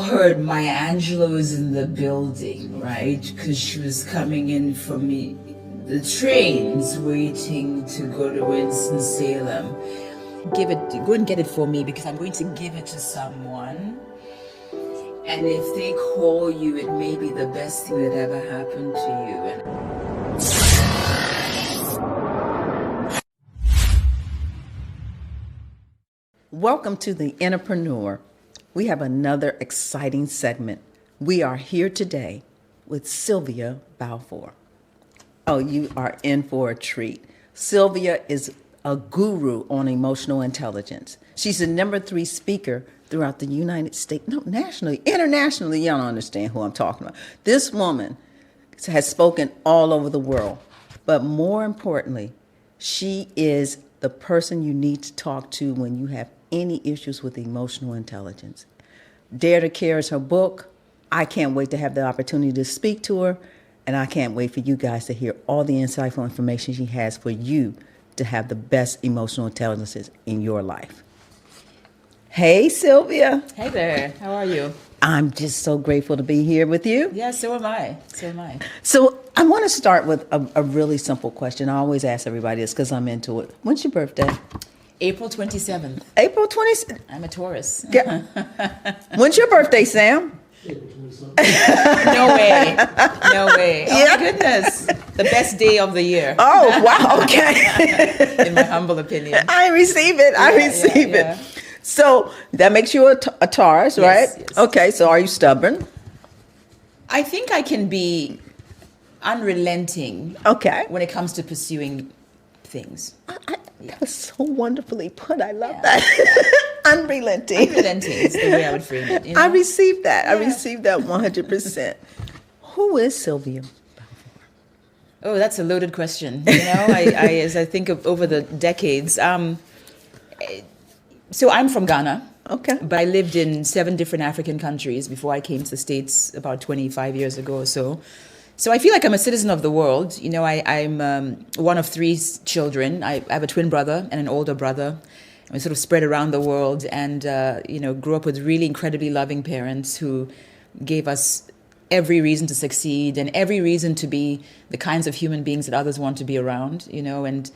heard Maya Angelou is in the building, right? Because she was coming in from the trains waiting to go to Winston-Salem. Go and get it for me because I'm going to give it to someone. And if they call you, it may be the best thing that ever happened to you. Welcome to The Entrepreneur. We have another exciting segment. We are here today with Sylvia Balfour. Oh, you are in for a treat. Sylvia is a guru on emotional intelligence. She's the #3 speaker throughout the United States, no, nationally, internationally. Y'all don't understand who I'm talking about. This woman has spoken all over the world, but more importantly, she is the person you need to talk to when you have any issues with emotional intelligence. Dare to Care is her book. I can't wait to have the opportunity to speak to her, and I can't wait for you guys to hear all the insightful information she has for you to have the best emotional intelligence in your life. Hey, Sylvia. Hey there. How are you? I'm just so grateful to be here with you. Yeah, so am I. So am I. So I want to start with a really simple question. I always ask everybody this because I'm into it. When's your birthday? April 27th. April 27th. I'm a Taurus. Yeah. When's your birthday, Sam? No way. No way. Oh, my goodness. The best day of the year. Oh, wow. Okay. In my humble opinion. I receive it. I receive it. So that makes you a Taurus, right? Yes. Okay. So are you stubborn? I think I can be unrelenting. Okay. When it comes to pursuing things. That was so wonderfully put. I love that. Unrelenting. Unrelenting is the way I would frame it. You know? I received that. I received that 100%. Who is Sylvia? Oh, that's a loaded question. You know, as I think of over the decades. So I'm from Ghana. Okay. But I lived in 7 different African countries before I came to the States about 25 years ago or so. So I feel like I'm a citizen of the world. You know, I'm one of 3 children. I have a twin brother and an older brother. We sort of spread around the world and, grew up with really incredibly loving parents who gave us every reason to succeed and every reason to be the kinds of human beings that others want to be around, you know. And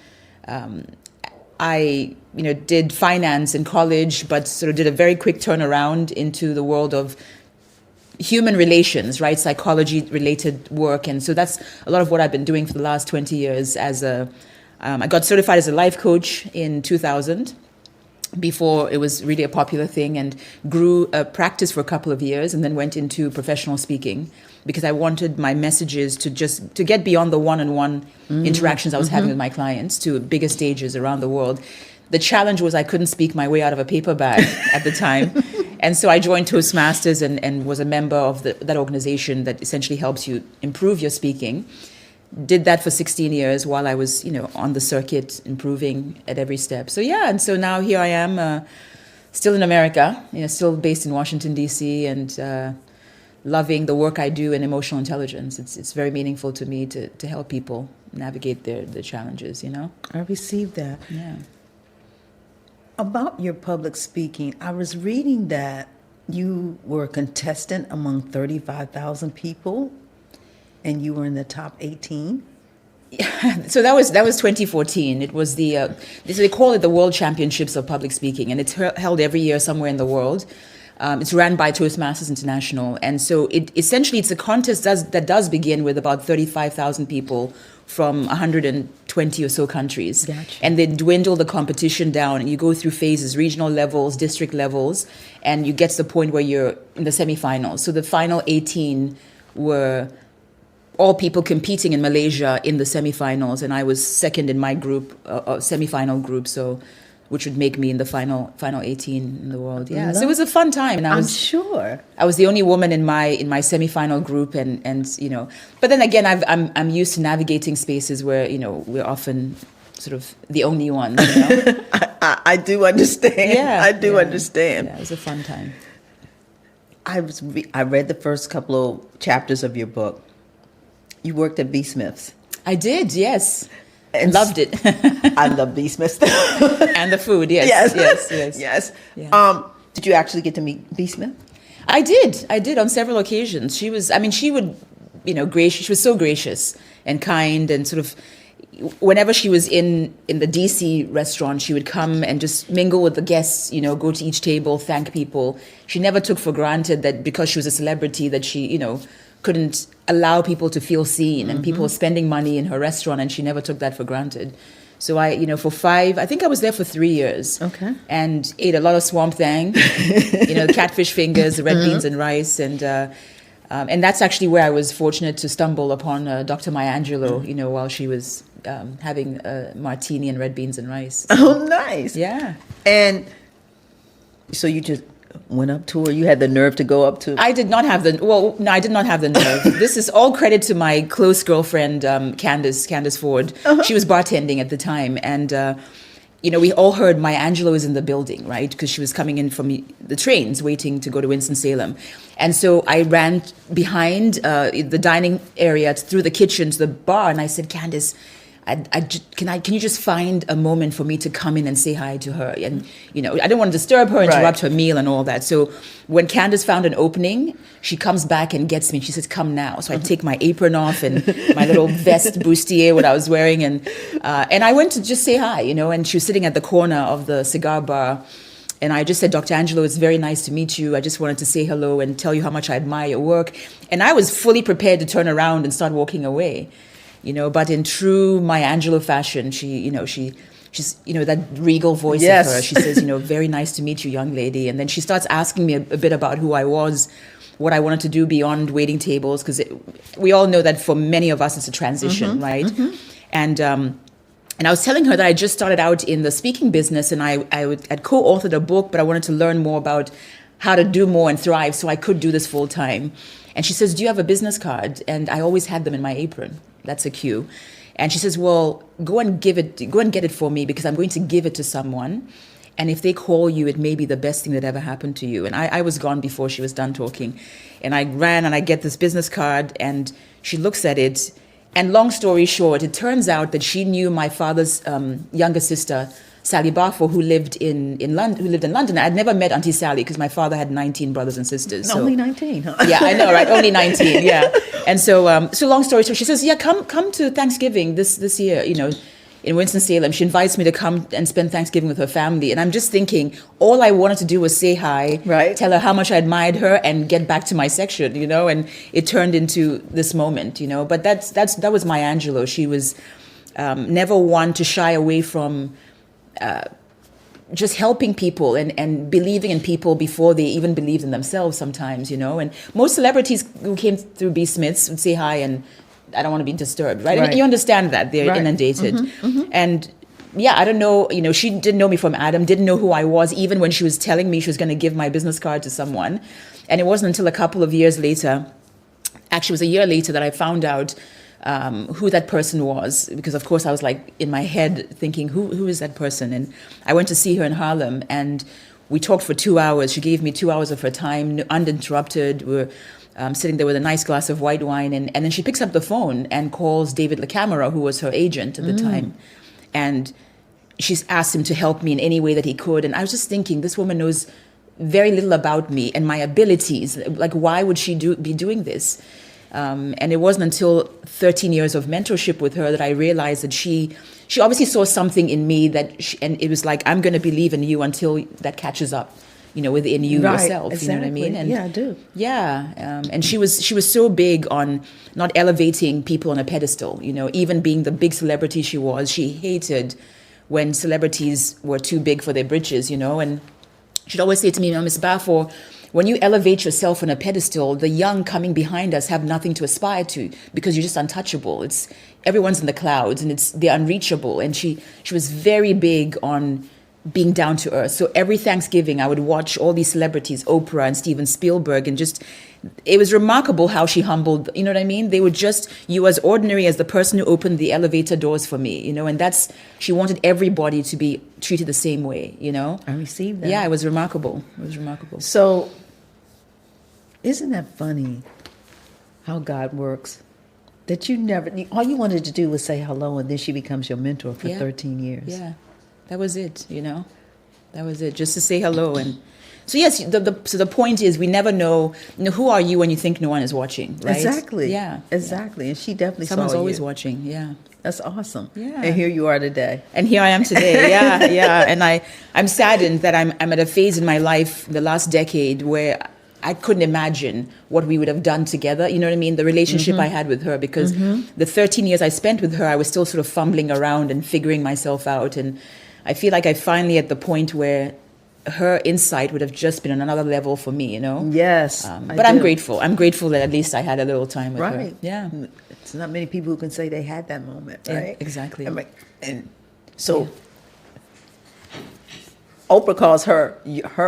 I, did finance in college, but sort of did a very quick turnaround into the world of human relations, right? Psychology related work. And so that's a lot of what I've been doing for the last 20 years I got certified as a life coach in 2000 before it was really a popular thing, and grew a practice for a couple of years and then went into professional speaking because I wanted my messages to get beyond the one-on-one interactions I was having with my clients to bigger stages around the world. The challenge was I couldn't speak my way out of a paper bag at the time. And so I joined Toastmasters and was a member of that organization that essentially helps you improve your speaking. Did that for 16 years while I was, on the circuit, improving at every step. So yeah, and so now here I am, still in America, still based in Washington, D.C., and loving the work I do in emotional intelligence. It's very meaningful to me to help people navigate their challenges, I received that. Yeah. About your public speaking, I was reading that you were a contestant among 35,000 people, and you were in the top 18. So that was 2014. It was they call it the World Championships of Public Speaking, and it's held every year somewhere in the world. It's run by Toastmasters International, and so it's a contest that does begin with about 35,000 people from 120 or so countries. Gotcha. And they dwindle the competition down, and you go through phases, regional levels, district levels, and you get to the point where you're in the semifinals. So the final 18 were all people competing in Malaysia in the semifinals, and I was second in my group, semifinal group, so which would make me in the final 18 in the world. Yeah, so it was a fun time, and I'm sure I was the only woman in my semifinal group, and But then again, I'm used to navigating spaces where we're often sort of the only ones. I do understand. Yeah, I do understand. Yeah, it was a fun time. I read the first couple of chapters of your book. You worked at B. Smith's. I did, yes. And loved it. I love B. Smith's. And the food, yes. Yes. Yeah. Did you actually get to meet B. Smith? I did on several occasions. She was, I mean, she would, gracious. She was so gracious and kind, and sort of, whenever she was in the DC restaurant, she would come and just mingle with the guests, go to each table, thank people. She never took for granted that because she was a celebrity that she, couldn't allow people to feel seen, and people were spending money in her restaurant, and she never took that for granted. So I think I was there for 3 years. Okay. And ate a lot of swamp thang, the catfish fingers, the red beans and rice, and that's actually where I was fortunate to stumble upon Dr. Maya Angelou, while she was having a martini and red beans and rice. Oh, nice. Yeah. And so you just went up to her? You had the nerve to go up to? I did not have no, I did not have the nerve. This is all credit to my close girlfriend, Candace Ford. Uh-huh. She was bartending at the time, and we all heard Maya Angelou is in the building, right? Because she was coming in from the trains, waiting to go to Winston-Salem. And so I ran behind the dining area through the kitchen to the bar, and I said, Candace, can you just find a moment for me to come in and say hi to her? And, I don't want to disturb her, interrupt her meal and all that. So when Candace found an opening, she comes back and gets me. And she says, come now. So I take my apron off and my little vest bustier, what I was wearing. And I went to just say hi, and she was sitting at the corner of the cigar bar. And I just said, Dr. Angelou, it's very nice to meet you. I just wanted to say hello and tell you how much I admire your work. And I was fully prepared to turn around and start walking away. But in true Maya Angelou fashion, she's that regal voice of her. She says, very nice to meet you, young lady. And then she starts asking me a bit about who I was, what I wanted to do beyond waiting tables, because we all know that for many of us, it's a transition, right? Mm-hmm. And I was telling her that I just started out in the speaking business, and I'd co-authored a book, but I wanted to learn more about how to do more and thrive so I could do this full time. And she says, do you have a business card? And I always had them in my apron. That's a cue. And she says, well, go and get it for me, because I'm going to give it to someone. And if they call you, it may be the best thing that ever happened to you. And I was gone before she was done talking. And I ran and I get this business card, and she looks at it. And long story short, it turns out that she knew my father's younger sister, Sally Balfour, who lived in London. I'd never met Auntie Sally because my father had 19 brothers and sisters. Only 19, huh? Yeah, I know, right? Only 19, yeah. And so long story short, she says, yeah, come to Thanksgiving this year, in Winston-Salem. She invites me to come and spend Thanksgiving with her family. And I'm just thinking, all I wanted to do was say hi, right, tell her how much I admired her, and get back to my section, and it turned into this moment, But that was Maya Angelou. She was never one to shy away from just helping people and believing in people before they even believed in themselves sometimes, And most celebrities who came through B. Smith's would say hi and I don't want to be disturbed, right? I mean, you understand that they're inundated. Mm-hmm, mm-hmm. And yeah, I don't know, she didn't know me from Adam, didn't know who I was, even when she was telling me she was going to give my business card to someone. And it wasn't until a couple of years later, actually it was a year later, that I found out who that person was, because of course I was like in my head thinking, who is that person? And I went to see her in Harlem, and we talked for 2 hours. She gave me 2 hours of her time, uninterrupted. We were sitting there with a nice glass of white wine, and then she picks up the phone and calls David LaCamera, who was her agent at the time, and she's asked him to help me in any way that he could. And I was just thinking, this woman knows very little about me and my abilities. Like, why would she be doing this? And it wasn't until 13 years of mentorship with her that I realized that she obviously saw something in me and it was like, I'm going to believe in you until that catches up, within you yourself. Exactly. You know what I mean? And yeah, I do. Yeah. And she was so big on not elevating people on a pedestal, even being the big celebrity she was. She hated when celebrities were too big for their britches, and she'd always say to me, Miss Balfour, when you elevate yourself on a pedestal, the young coming behind us have nothing to aspire to because you're just untouchable. Everyone's in the clouds and they're unreachable. And she was very big on being down to earth. So every Thanksgiving I would watch all these celebrities, Oprah and Steven Spielberg, and it was remarkable how she humbled, you know what I mean? They were just, you as ordinary as the person who opened the elevator doors for me, and she wanted everybody to be treated the same way, I received that. Yeah, it was remarkable. So, isn't that funny how God works? That all you wanted to do was say hello, and then she becomes your mentor for 13 years. Yeah, that was it, That was it, just to say hello. And So yes, so the point is we never know, who are you when you think no one is watching, right? Exactly. Yeah. Exactly. And she definitely Someone's saw always you. watching. Yeah. That's awesome. Yeah. And here you are today. And here I am today. Yeah, yeah. And I'm saddened that I'm at a phase in my life, the last decade, where I couldn't imagine what we would have done together. You know what I mean? The relationship I had with her, because the 13 years I spent with her, I was still sort of fumbling around and figuring myself out. And I feel like I finally at the point where her insight would have just been on another level for me, Yes. But I'm grateful. I'm grateful that at least I had a little time with her. Right. Yeah. It's not many people who can say they had that moment, Yeah, right? exactly. And so Oprah calls her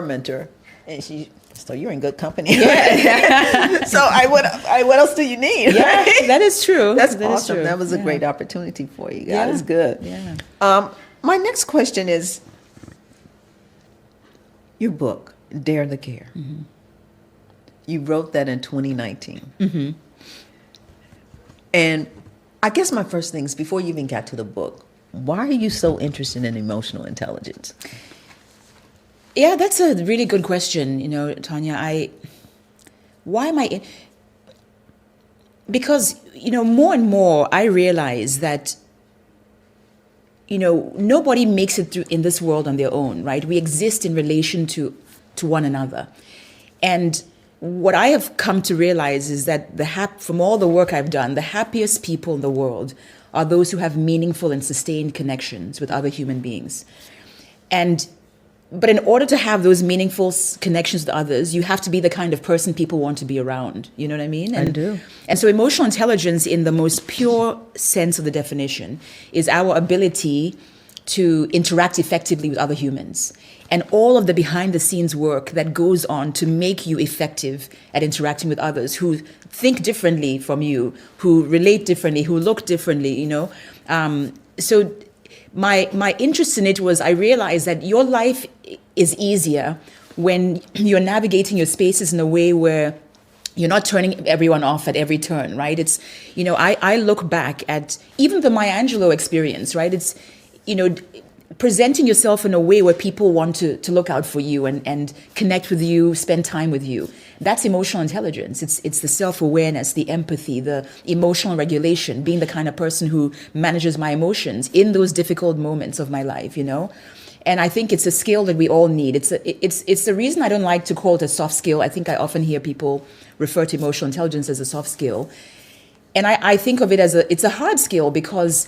mentor, and so you're in good company. Yeah. So what else do you need? Yeah, Right? that is true. That's That is awesome. true. That was a Yeah. great opportunity for you. God Yeah. is good. Yeah. My next question is your book, Dare the Care. Mm-hmm. You wrote that in 2019. And I guess my first thing is, before you even got to the book, why are you so interested in emotional intelligence? Yeah, that's a really good question, Tanya. Why am I? Because, more and more I realize that, nobody makes it through in this world on their own, right? We exist in relation to one another. And what I have come to realize is that from all the work I've done, the happiest people in the world are those who have meaningful and sustained connections with other human beings. But in order to have those meaningful connections with others, you have to be the kind of person people want to be around. You know what I mean? I do. And so emotional intelligence, in the most pure sense of the definition, is our ability to interact effectively with other humans. And all of the behind the scenes work that goes on to make you effective at interacting with others who think differently from you, who relate differently, who look differently, So my interest in it was, I realized that your life is easier when you're navigating your spaces in a way where you're not turning everyone off at every turn, right? It's, I look back at even the Maya Angelou experience, right? It's, presenting yourself in a way where people want to look out for you and connect with you, spend time with you. That's emotional intelligence. It's the self-awareness, the empathy, the emotional regulation, being the kind of person who manages my emotions in those difficult moments of my life, And I think it's a skill that we all need. It's the reason I don't like to call it a soft skill. I think I often hear people refer to emotional intelligence as a soft skill. And I think of it as it's a hard skill, because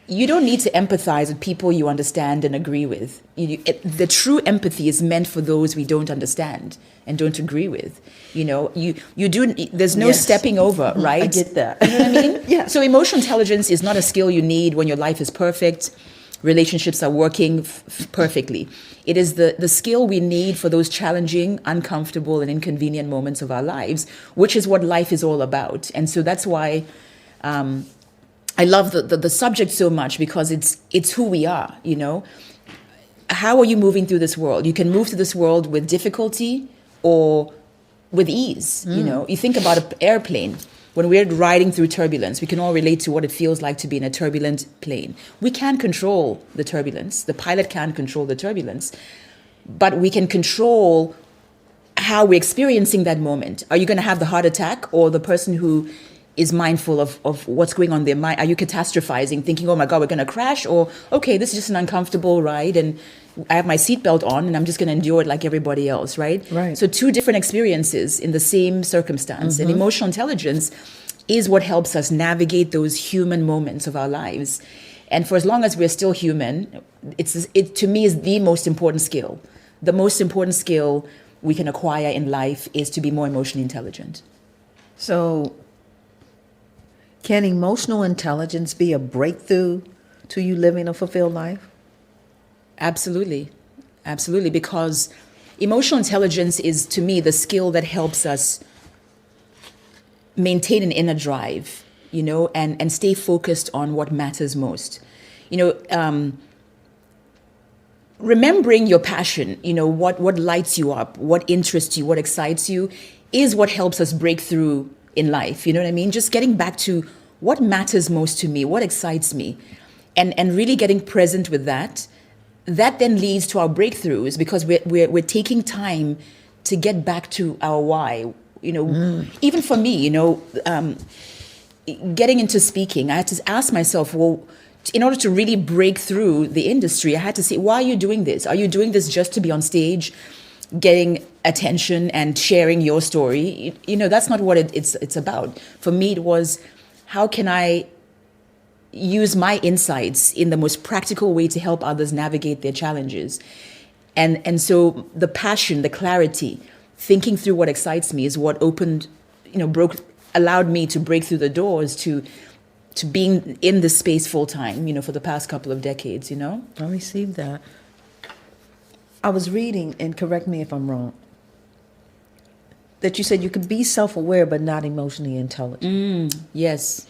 you don't need to empathize with people you understand and agree with. The true empathy is meant for those we don't understand and don't agree with. You do. There's no stepping over, right? I get that. You know what I mean? Yeah. So emotional intelligence is not a skill you need when your life is perfect, relationships are working perfectly. It is the skill we need for those challenging, uncomfortable, and inconvenient moments of our lives, which is what life is all about. And so that's why I love the subject so much, because it's who we are, How are you moving through this world? You can move through this world with difficulty or with ease, You think about an airplane. When we're riding through turbulence, we can all relate to what it feels like to be in a turbulent plane. We can't control the turbulence. The pilot can't control the turbulence. But we can control how we're experiencing that moment. Are you going to have the heart attack, or the person who is mindful of what's going on in their mind? Are you catastrophizing, thinking, oh my God, we're going to crash? Or, okay, this is just an uncomfortable ride, and I have my seatbelt on, and I'm just going to endure it like everybody else, right? Right. So two different experiences in the same circumstance. And emotional intelligence is what helps us navigate those human moments of our lives. And for as long as we're still human, it to me is the most important skill. The most important skill we can acquire in life is to be more emotionally intelligent. So, can emotional intelligence be a breakthrough to you living a fulfilled life? Absolutely. Absolutely. Because emotional intelligence is, to me, the skill that helps us maintain an inner drive, and stay focused on what matters most. Remembering your passion, what lights you up, what interests you, what excites you, is what helps us break through in life. You know what I mean? Just getting back to what matters most to me, what excites me, and really getting present with that that then leads to our breakthroughs because we're taking time to get back to our why. Even for me, getting into speaking, I had to ask myself, well, in order to really break through the industry, I had to say, why are you doing this? Are you doing this just to be on stage, getting attention and sharing your story? That's not what it's about. For me, it was, how can I use my insights in the most practical way to help others navigate their challenges? And so the passion, the clarity, thinking through what excites me is what allowed me to break through the doors to being in this space full time, for the past couple of decades, I received that. I was reading, and correct me if I'm wrong, that you said you could be self-aware but not emotionally intelligent. Yes.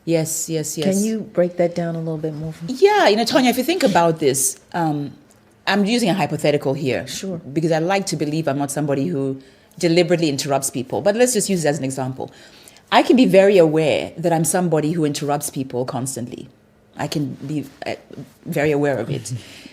Can you break that down a little bit more for me? Yeah, Tonya, if you think about this, I'm using a hypothetical here. Sure. Because I like to believe I'm not somebody who deliberately interrupts people. But let's just use it as an example. I can be very aware that I'm somebody who interrupts people constantly. I can be very aware of it.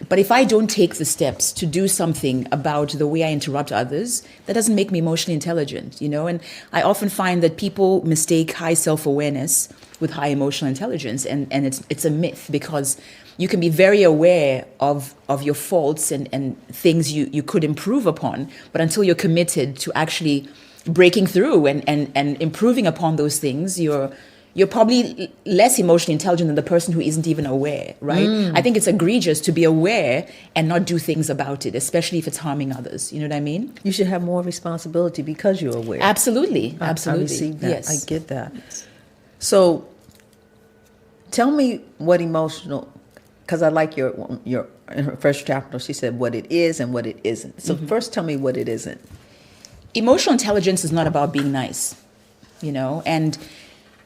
But if I don't take the steps to do something about the way I interrupt others, that doesn't make me emotionally intelligent, And I often find that people mistake high self-awareness with high emotional intelligence. And it's a myth, because you can be very aware of your faults and things you could improve upon, but until you're committed to actually breaking through and improving upon those things, you're probably less emotionally intelligent than the person who isn't even aware, right? I think it's egregious to be aware and not do things about it, especially if it's harming others. You know what I mean? You should have more responsibility because you're aware. Absolutely. I receive that. Yes. I get that. So tell me what emotional, because I like your in her first chapter, she said what it is and what it isn't. So first tell me what it isn't. Emotional intelligence is not about being nice, and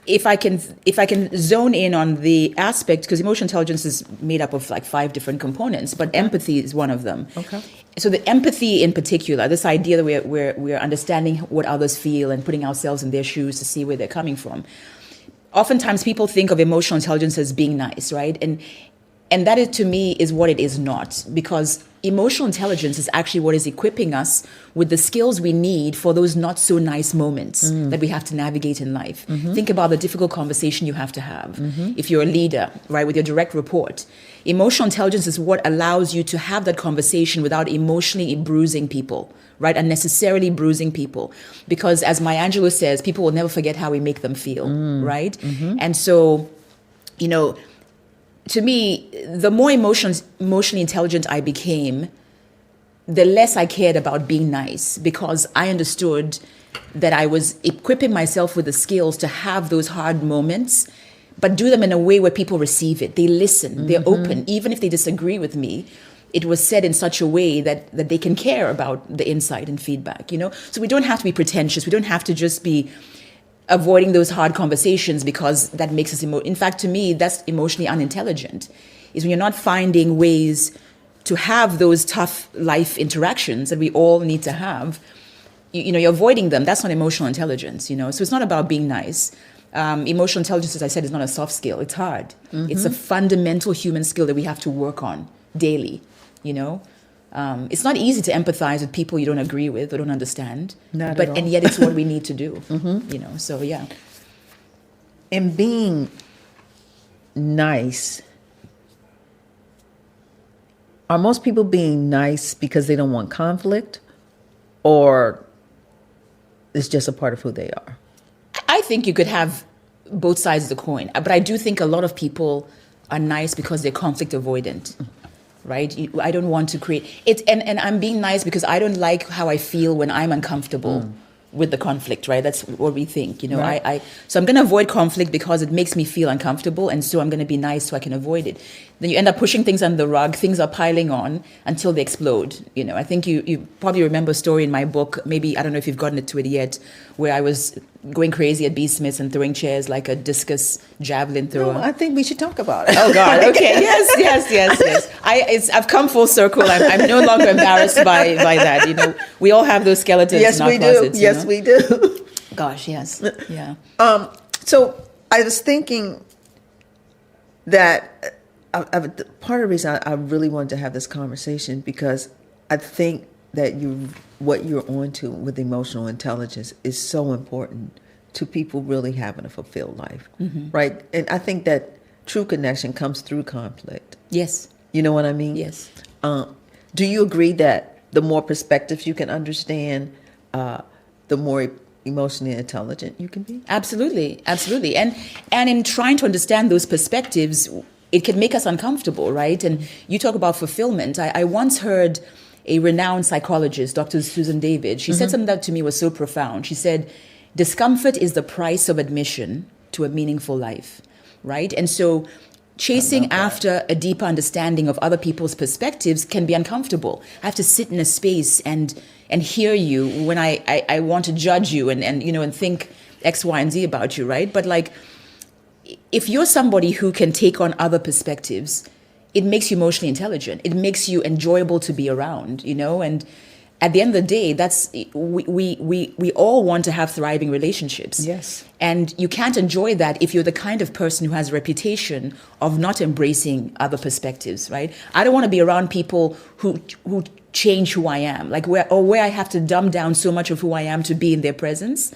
if I can zone in on the aspect, because emotional intelligence is made up of like 5 different components, but empathy is one of them. Okay. So the empathy in particular, this idea that we're understanding what others feel and putting ourselves in their shoes to see where they're coming from. Oftentimes people think of emotional intelligence as being nice, right? And that, to me, is what it is not, because emotional intelligence is actually what is equipping us with the skills we need for those not so nice moments that we have to navigate in life. Think about the difficult conversation you have to have. If you're a leader, right, with your direct report, emotional intelligence is what allows you to have that conversation without emotionally bruising people, right, unnecessarily bruising people. Because as Maya Angelou says, people will never forget how we make them feel, right? And so, to me, the more emotionally intelligent I became, the less I cared about being nice, because I understood that I was equipping myself with the skills to have those hard moments, but do them in a way where people receive it. They listen, they're open. Even if they disagree with me, it was said in such a way that they can care about the insight and feedback, So we don't have to be pretentious. We don't have to just be avoiding those hard conversations because that makes us in fact, to me, that's emotionally unintelligent, is when you're not finding ways to have those tough life interactions that we all need to have. You're avoiding them. That's not emotional intelligence, So it's not about being nice. Emotional intelligence, as I said, is not a soft skill. It's hard. It's a fundamental human skill that we have to work on daily, It's not easy to empathize with people you don't agree with or don't understand. Not at all. And yet it's what we need to do. So yeah. In being nice, are most people being nice because they don't want conflict, or it's just a part of who they are? I think you could have both sides of the coin, but I do think a lot of people are nice because they're conflict avoidant. Right? I don't want to create it. And I'm being nice because I don't like how I feel when I'm uncomfortable with the conflict, right? That's what we think, Right. So I'm going to avoid conflict because it makes me feel uncomfortable. And so I'm going to be nice so I can avoid it. Then you end up pushing things under the rug. Things are piling on until they explode. I think you probably remember a story in my book. Maybe, I don't know if you've gotten to it yet, where I was going crazy at B. Smith's and throwing chairs like a discus javelin thrower. No, I think we should talk about it. Oh God! Okay, yes. I've come full circle. I'm no longer embarrassed by that. We all have those skeletons Yes, in our we closets. do. Yes, we do. Gosh, yes, yeah. So I was thinking that part of the reason I really wanted to have this conversation, because I think that what you're onto with emotional intelligence is so important to people really having a fulfilled life, right? And I think that true connection comes through conflict. Yes. You know what I mean? Yes. Do you agree that the more perspectives you can understand, the more emotionally intelligent you can be? Absolutely, absolutely. And in trying to understand those perspectives, it can make us uncomfortable, right? And you talk about fulfillment. I once heard a renowned psychologist, Dr. Susan David. She said something that to me was so profound. She said, discomfort is the price of admission to a meaningful life, right? And so chasing after a deeper understanding of other people's perspectives can be uncomfortable. I have to sit in a space and hear you when I want to judge you and think X, Y, and Z about you, right? But like, if you're somebody who can take on other perspectives, it makes you emotionally intelligent. It makes you enjoyable to be around, and at the end of the day, that's we all want to have thriving relationships. Yes. And you can't enjoy that if you're the kind of person who has a reputation of not embracing other perspectives, right? I don't want to be around people who change who I am, like where I have to dumb down so much of who I am to be in their presence,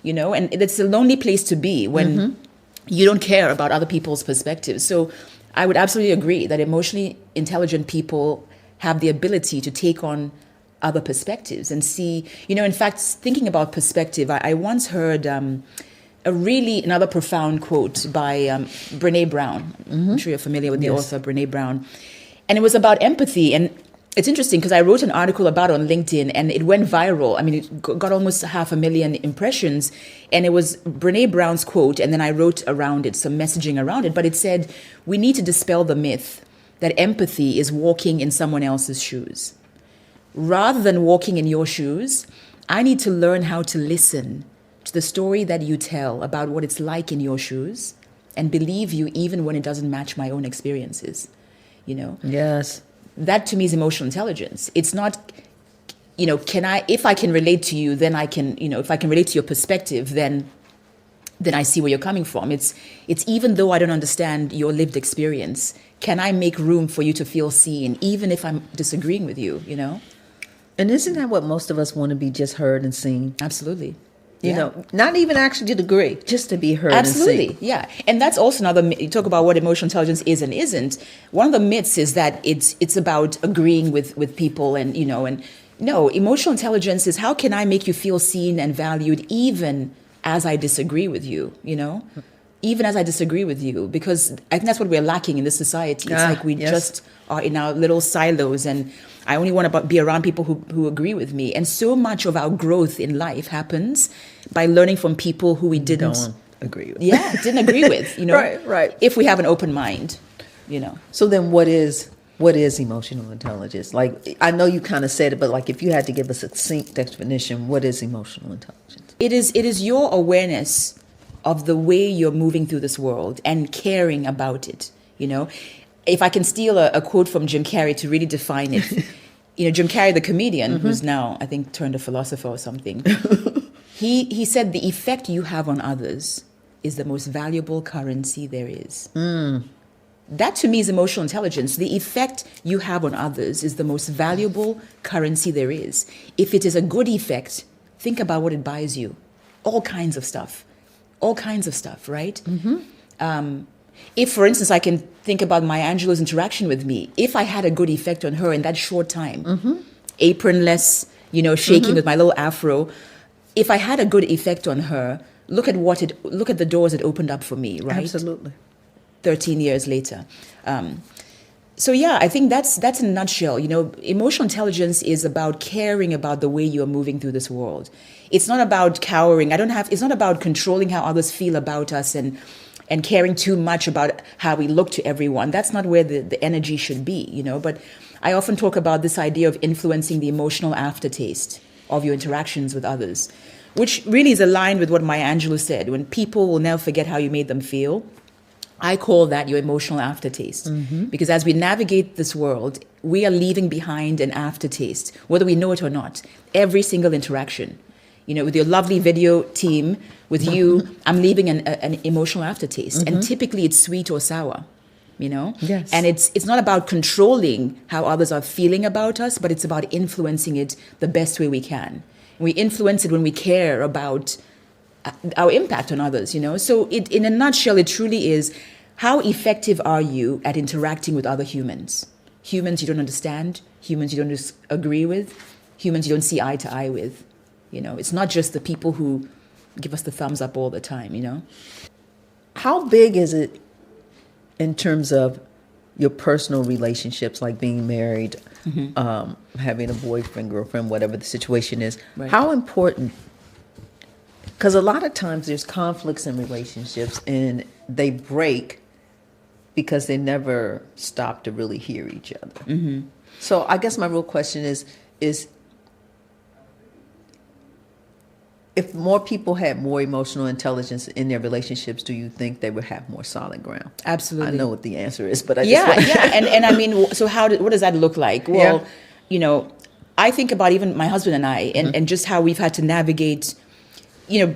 and it's a lonely place to be when you don't care about other people's perspectives. So I would absolutely agree that emotionally intelligent people have the ability to take on other perspectives and see, in fact, thinking about perspective, I once heard another profound quote by Brene Brown. I'm sure you're familiar with the author, Brene Brown. And it was about empathy. And it's interesting because I wrote an article about it on LinkedIn and it went viral. I mean, it got almost 500,000 impressions. And it was Brene Brown's quote. And then I wrote around it, some messaging around it. But it said, we need to dispel the myth that empathy is walking in someone else's shoes. Rather than walking in your shoes, I need to learn how to listen to the story that you tell about what it's like in your shoes and believe you even when it doesn't match my own experiences, Yes. That to me is emotional intelligence. It's not, if I can relate to you, then I can, if I can relate to your perspective, then I see where you're coming from. It's even though I don't understand your lived experience, can I make room for you to feel seen, even if I'm disagreeing with you, And isn't that what most of us want to be, just heard and seen? Absolutely. Not even actually to agree, just to be heard Absolutely, and seen. yeah. And that's also another, you talk about what emotional intelligence is and isn't. One of the myths is that it's about agreeing with people and no, emotional intelligence is how can I make you feel seen and valued even as I disagree with you, Even as I disagree with you, because I think that's what we're lacking in this society. It's like we just are in our little silos and I only want to be around people who agree with me. And so much of our growth in life happens by learning from people who we didn't agree with. Yeah, didn't agree with, Right. If we have an open mind, So then what is emotional intelligence? Like, I know you kind of said it, but like if you had to give a succinct definition, what is emotional intelligence? It is your awareness of the way you're moving through this world and caring about it, If I can steal a quote from Jim Carrey to really define it, Jim Carrey, the comedian, who's now, I think, turned a philosopher or something, he said the effect you have on others is the most valuable currency there is. That to me is emotional intelligence. The effect you have on others is the most valuable currency there is. If it is a good effect, think about what it buys you. All kinds of stuff, right? If, for instance, I can think about Maya Angelou's interaction with me, if I had a good effect on her in that short time, apronless, shaking with my little afro, if I had a good effect on her, look at the doors it opened up for me, right? Absolutely. 13 years later. So yeah, I think that's in a nutshell. Emotional intelligence is about caring about the way you are moving through this world. It's not about cowering. It's not about controlling how others feel about us and caring too much about how we look to everyone. That's not where the energy should be, But I often talk about this idea of influencing the emotional aftertaste of your interactions with others, which really is aligned with what Maya Angelou said. When people will never forget how you made them feel, I call that your emotional aftertaste. Because as we navigate this world, we are leaving behind an aftertaste, whether we know it or not. Every single interaction. With your lovely video team, with you, I'm leaving an emotional aftertaste. And typically it's sweet or sour. you know? Yes. And it's not about controlling how others are feeling about us, but it's about influencing it the best way we can. We influence it when we care about our impact on others, you know? So in a nutshell, it truly is, how effective are you at interacting with other humans? Humans you don't understand, humans you don't agree with, humans you don't see eye to eye with. You know, it's not just the people who give us the thumbs up all the time, you know? How big is it in terms of your personal relationships, like being married, having a boyfriend, girlfriend, whatever the situation is? Right. How important? Because a lot of times there's conflicts in relationships and they break because they never stop to really hear each other. So I guess my real question is if more people had more emotional intelligence in their relationships, do you think they would have more solid ground? Absolutely. I know what the answer is, but I Yeah, just yeah. And I mean, so what does that look like? Well, Yeah. you know, I think about even my husband and I, and just how we've had to navigate. You know,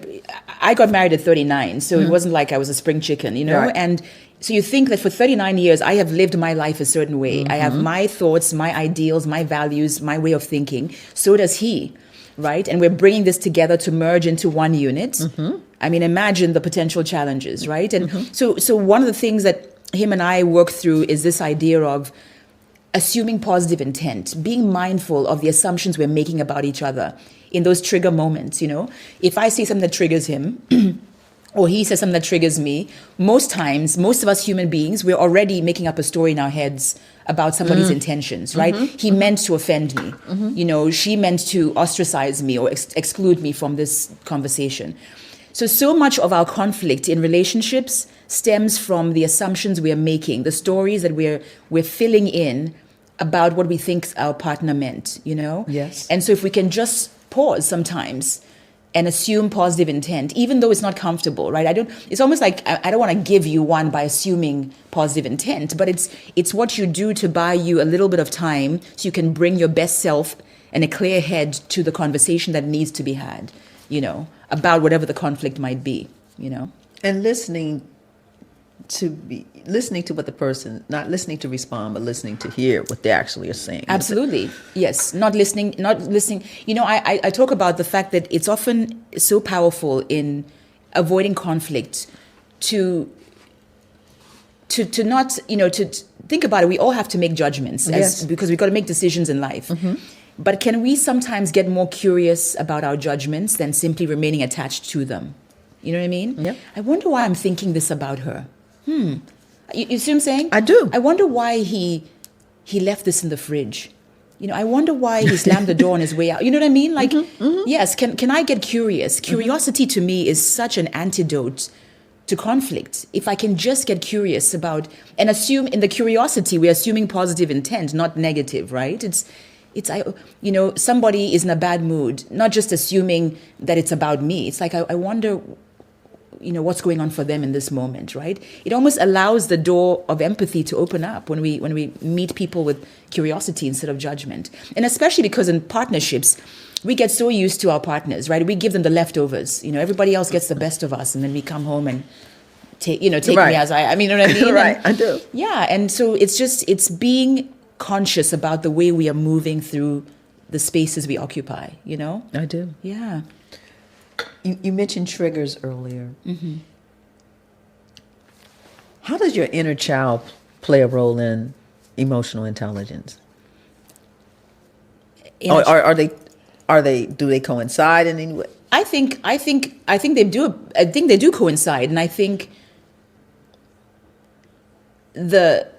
I got married at 39, so it wasn't like I was a spring chicken, you know? Right. And so you think that for 39 years, I have lived my life a certain way. I have my thoughts, my ideals, my values, my way of thinking. So does he, right? And we're bringing this together to merge into one unit. I mean, imagine the potential challenges, right? And so one of the things that him and I work through is this idea of assuming positive intent, being mindful of the assumptions we're making about each other in those trigger moments, you know? If I say something that triggers him, or he says something that triggers me, most times, most of us human beings, we're already making up a story in our heads about somebody's intentions, right? He meant to offend me. You know, she meant to ostracize me or exclude me from this conversation. So much of our conflict in relationships stems from the assumptions we are making, the stories that we're filling in about what we think our partner meant, you know? Yes. And so if we can just pause sometimes and assume positive intent, even though it's not comfortable, right? It's almost like I don't want to give you one by assuming positive intent, but it's what you do to buy you a little bit of time so you can bring your best self and a clear head to the conversation that needs to be had, you know, about whatever the conflict might be, you know? And listening to what the person, not listening to respond, but listening to hear what they actually are saying. Absolutely. Yes. Not listening. You know, I talk about the fact that it's often so powerful in avoiding conflict to not, you know, to think about it. We all have to make judgments because we've got to make decisions in life. But can we sometimes get more curious about our judgments than simply remaining attached to them? You know what I mean? Yep. I wonder why I'm thinking this about her. You see what I'm saying? I do. I wonder why he left this in the fridge. You know, I wonder why he slammed the door on his way out. You know what I mean? Like, yes, can I get curious? Curiosity to me is such an antidote to conflict. If I can just get curious about and assume in the curiosity, we're assuming positive intent, not negative, right? You know, somebody is in a bad mood, not just assuming that it's about me. It's like, I wonder, you know, what's going on for them in this moment, right? It almost allows the door of empathy to open up when we meet people with curiosity instead of judgment. And especially because in partnerships, we get so used to our partners, right? We give them the leftovers. You know, everybody else gets the best of us, and then we come home and take me as I mean, you know what I mean? Right, And, I do. Yeah, and so it's being conscious about the way we are moving through the spaces we occupy, you know? I do. Yeah. You mentioned triggers earlier. How does your inner child play a role in emotional intelligence? Do they coincide in any way? I think they do. I think they do coincide, and I think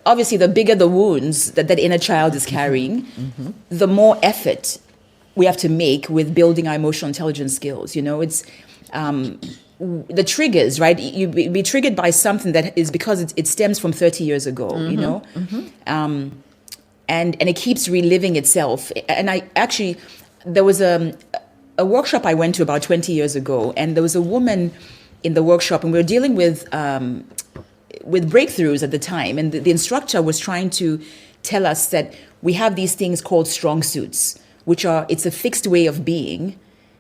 obviously the bigger the wounds that inner child is carrying, the more effort we have to make with building our emotional intelligence skills. You know, it's the triggers, right? You be triggered by something that is because it stems from 30 years ago. You know, and it keeps reliving itself. And there was a workshop I went to about 20 years ago, and there was a woman in the workshop, and we were dealing with breakthroughs at the time, and the instructor was trying to tell us that we have these things called strong suits, it's a fixed way of being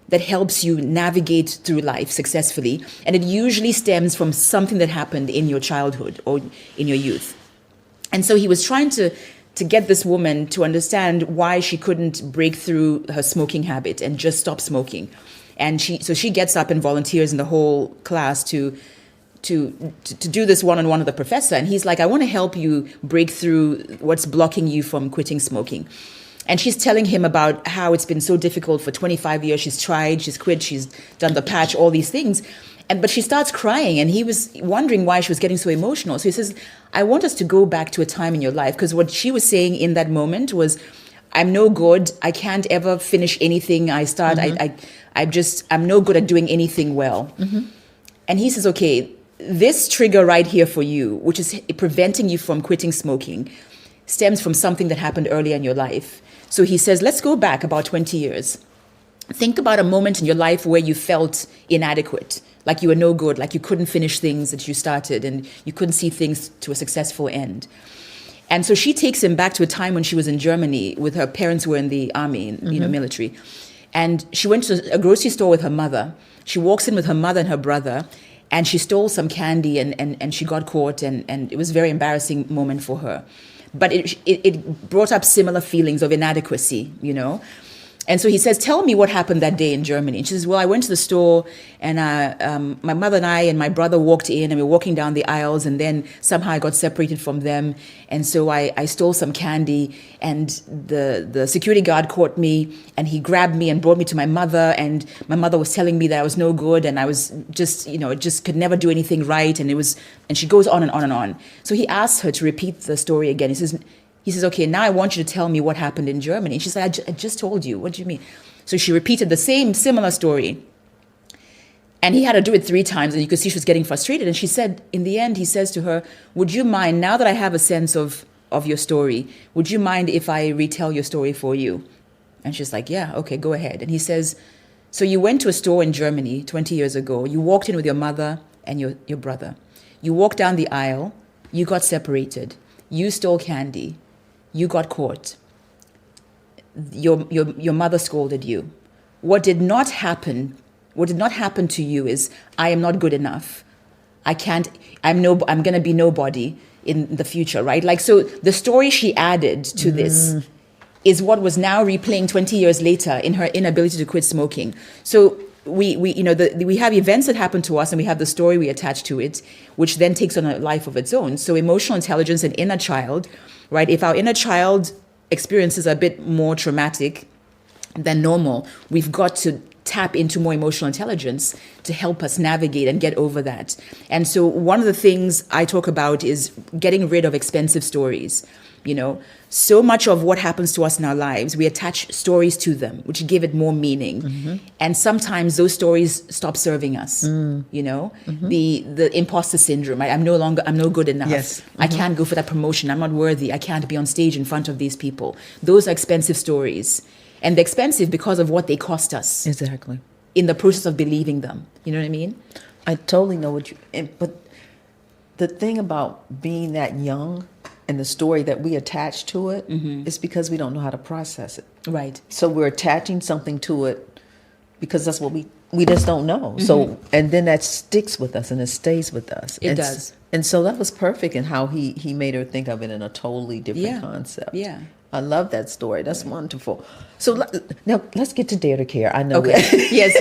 that helps you navigate through life successfully, and it usually stems from something that happened in your childhood or in your youth. And so he was trying to get this woman to understand why she couldn't break through her smoking habit and just stop smoking. And she gets up and volunteers in the whole class to do this one-on-one with the professor. And he's like, I want to help you break through what's blocking you from quitting smoking. And she's telling him about how it's been so difficult for 25 years. She's tried, she's quit, she's done the patch, all these things. But she starts crying, and he was wondering why she was getting so emotional. So he says, I want us to go back to a time in your life, because what she was saying in that moment was, I'm no good. I can't ever finish anything I start. I'm no good at doing anything well. And he says, okay, this trigger right here for you, which is preventing you from quitting smoking, stems from something that happened earlier in your life. So he says, let's go back about 20 years. Think about a moment in your life where you felt inadequate, like you were no good, like you couldn't finish things that you started and you couldn't see things to a successful end. And so she takes him back to a time when she was in Germany with her parents who were in the army, military. And she went to a grocery store with her mother. She walks in with her mother and her brother, and she stole some candy and she got caught, and it was a very embarrassing moment for her. But it brought up similar feelings of inadequacy, And so he says, tell me what happened that day in Germany. And she says, well, I went to the store, and my mother and I and my brother walked in, and we were walking down the aisles, and then somehow I got separated from them. And so I stole some candy, and the security guard caught me, and he grabbed me and brought me to my mother, and my mother was telling me that I was no good, and I was just could never do anything right. And she goes on and on and on. So he asks her to repeat the story again. He says, okay, now I want you to tell me what happened in Germany. And she's like, I just told you. What do you mean? So she repeated the similar story. And he had to do it 3 times, and you could see she was getting frustrated. And she said, in the end, he says to her, would you mind, now that I have a sense of your story, would you mind if I retell your story for you? And she's like, yeah, okay, go ahead. And he says, so you went to a store in Germany 20 years ago. You walked in with your mother and your brother. You walked down the aisle. You got separated. You stole candy. You got caught. Your mother scolded you. What did not happen to you is, I am not good enough. I'm going to be nobody in the future, right? Like, so the story she added to this is what was now replaying 20 years later in her inability to quit smoking. So we have events that happen to us, and we have the story we attach to it, which then takes on a life of its own. So emotional intelligence and inner child, right? If our inner child experiences are a bit more traumatic than normal, we've got to tap into more emotional intelligence to help us navigate and get over that. And so one of the things I talk about is getting rid of expensive stories. So much of what happens to us in our lives, we attach stories to them, which give it more meaning. And sometimes those stories stop serving us. The imposter syndrome, right? I'm no good enough. Yes. I can't go for that promotion. I'm not worthy. I can't be on stage in front of these people. Those are expensive stories. And they're expensive because of what they cost us. Exactly. In the process of believing them. You know what I mean? I totally know but the thing about being that young and the story that we attach to it is because we don't know how to process it. Right. So we're attaching something to it because that's what we just don't know. So, and then that sticks with us and it stays with us. It does. And so that was perfect in how he made her think of it in a totally different concept. Yeah. I love that story. That's wonderful. So now let's get to Dare to Care. I know. Okay. Yes.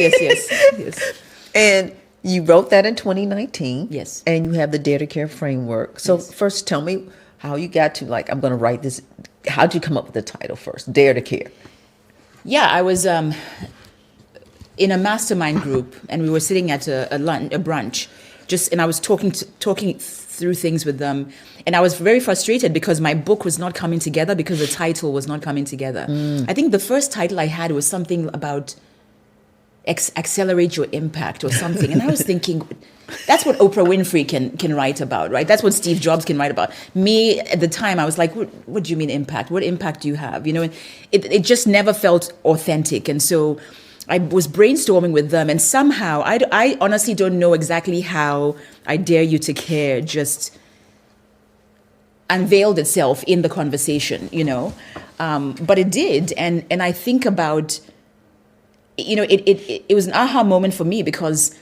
And you wrote that in 2019. Yes. And you have the Dare to Care framework. So first tell me how you got to, I'm going to write this. How'd you come up with the title first? Dare to Care. Yeah, I was in a mastermind group, and we were sitting at a brunch, and I was talking through things with them, and I was very frustrated because my book was not coming together because the title was not coming together. I think the first title I had was something about accelerate your impact or something, and I was thinking, that's what Oprah Winfrey can write about, right? That's what Steve Jobs can write about. Me at the time, I was like, what do you mean impact? What impact do you have? And it just never felt authentic, and so I was brainstorming with them, and somehow, I honestly don't know exactly how I Dare You to Care just unveiled itself in the conversation, but it did. And I think about, it was an aha moment for me because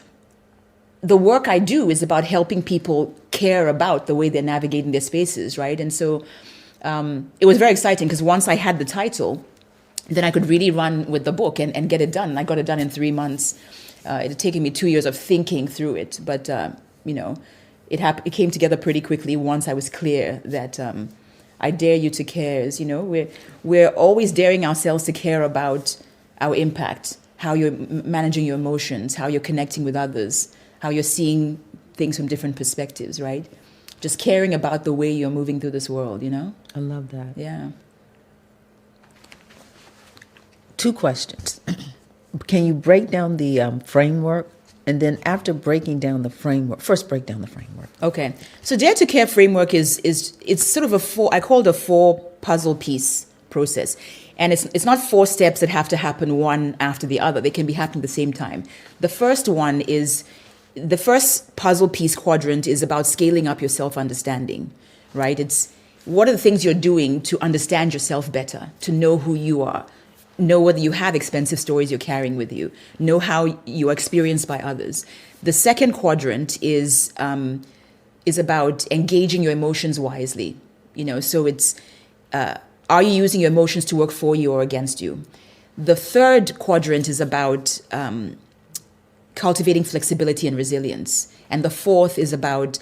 the work I do is about helping people care about the way they're navigating their spaces, right? And so it was very exciting because once I had the title, then I could really run with the book and get it done. I got it done in 3 months. It had taken me 2 years of thinking through it, but it came together pretty quickly once I was clear that I dare you to care. We're always daring ourselves to care about our impact, how you're managing your emotions, how you're connecting with others, how you're seeing things from different perspectives, right? Just caring about the way you're moving through this world, I love that. Yeah. 2 questions. Can you break down the framework? And then after breaking down the framework, first break down the framework. Okay. So Dare to Care framework it's sort of I call it a 4 puzzle piece process. And it's not 4 steps that have to happen one after the other. They can be happening at the same time. The first puzzle piece quadrant is about scaling up your self-understanding, right? It's what are the things you're doing to understand yourself better, to know who you are, know whether you have expensive stories you're carrying with you, know how you are experienced by others. The second quadrant is about engaging your emotions wisely. So it's are you using your emotions to work for you or against you? The third quadrant is about cultivating flexibility and resilience. And the fourth is about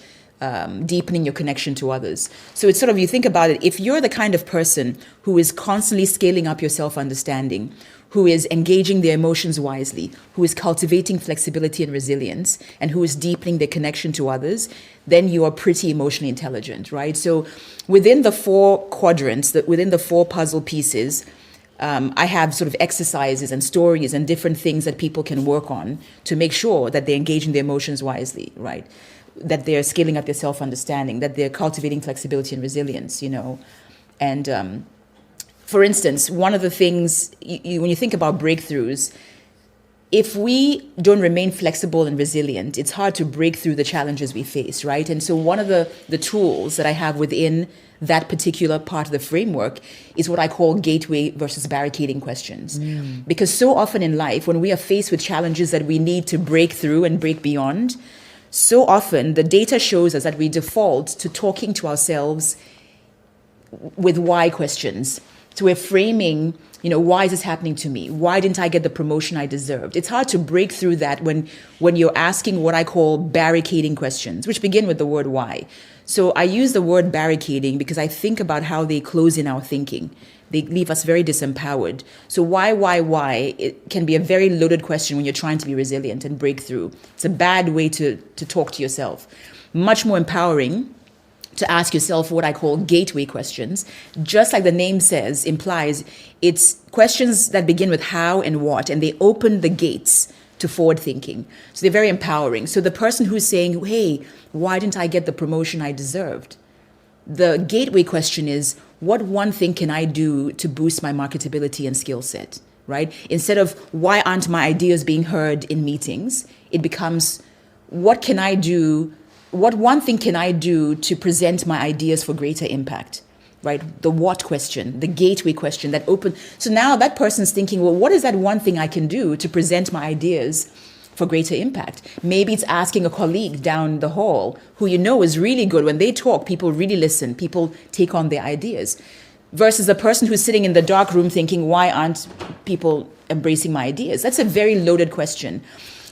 deepening your connection to others. So it's sort of, you think about it, if you're the kind of person who is constantly scaling up your self-understanding, who is engaging their emotions wisely, who is cultivating flexibility and resilience, and who is deepening their connection to others, then you are pretty emotionally intelligent, right? So within the 4 quadrants, within the 4 puzzle pieces, I have sort of exercises and stories and different things that people can work on to make sure that they're engaging their emotions wisely, right? That they're scaling up their self-understanding, that they're cultivating flexibility and resilience, And for instance, one of the things, when you think about breakthroughs, if we don't remain flexible and resilient, it's hard to break through the challenges we face, right? And so one of the tools that I have within that particular part of the framework is what I call gateway versus barricading questions. Because so often in life, when we are faced with challenges that we need to break through and break beyond, so often the data shows us that we default to talking to ourselves with why questions. So we're framing, why is this happening to me? Why didn't I get the promotion I deserved? It's hard to break through that when you're asking what I call barricading questions, which begin with the word why. So I use the word barricading because I think about how they close in our thinking. They leave us very disempowered. So why? It can be a very loaded question when you're trying to be resilient and break through. It's a bad way to talk to yourself. Much more empowering to ask yourself what I call gateway questions. Just like the name implies, it's questions that begin with how and what, and they open the gates to forward thinking. So they're very empowering. So the person who's saying, hey, why didn't I get the promotion I deserved? The gateway question is, what one thing can I do to boost my marketability and skill set, right? Instead of why aren't my ideas being heard in meetings, it becomes, what one thing can I do to present my ideas for greater impact, right? The what question, the gateway question that open. So now that person's thinking, well, what is that one thing I can do to present my ideas for greater impact? Maybe it's asking a colleague down the hall who is really good. When they talk, people really listen, people take on their ideas. Versus the person who's sitting in the dark room thinking, why aren't people embracing my ideas? That's a very loaded question.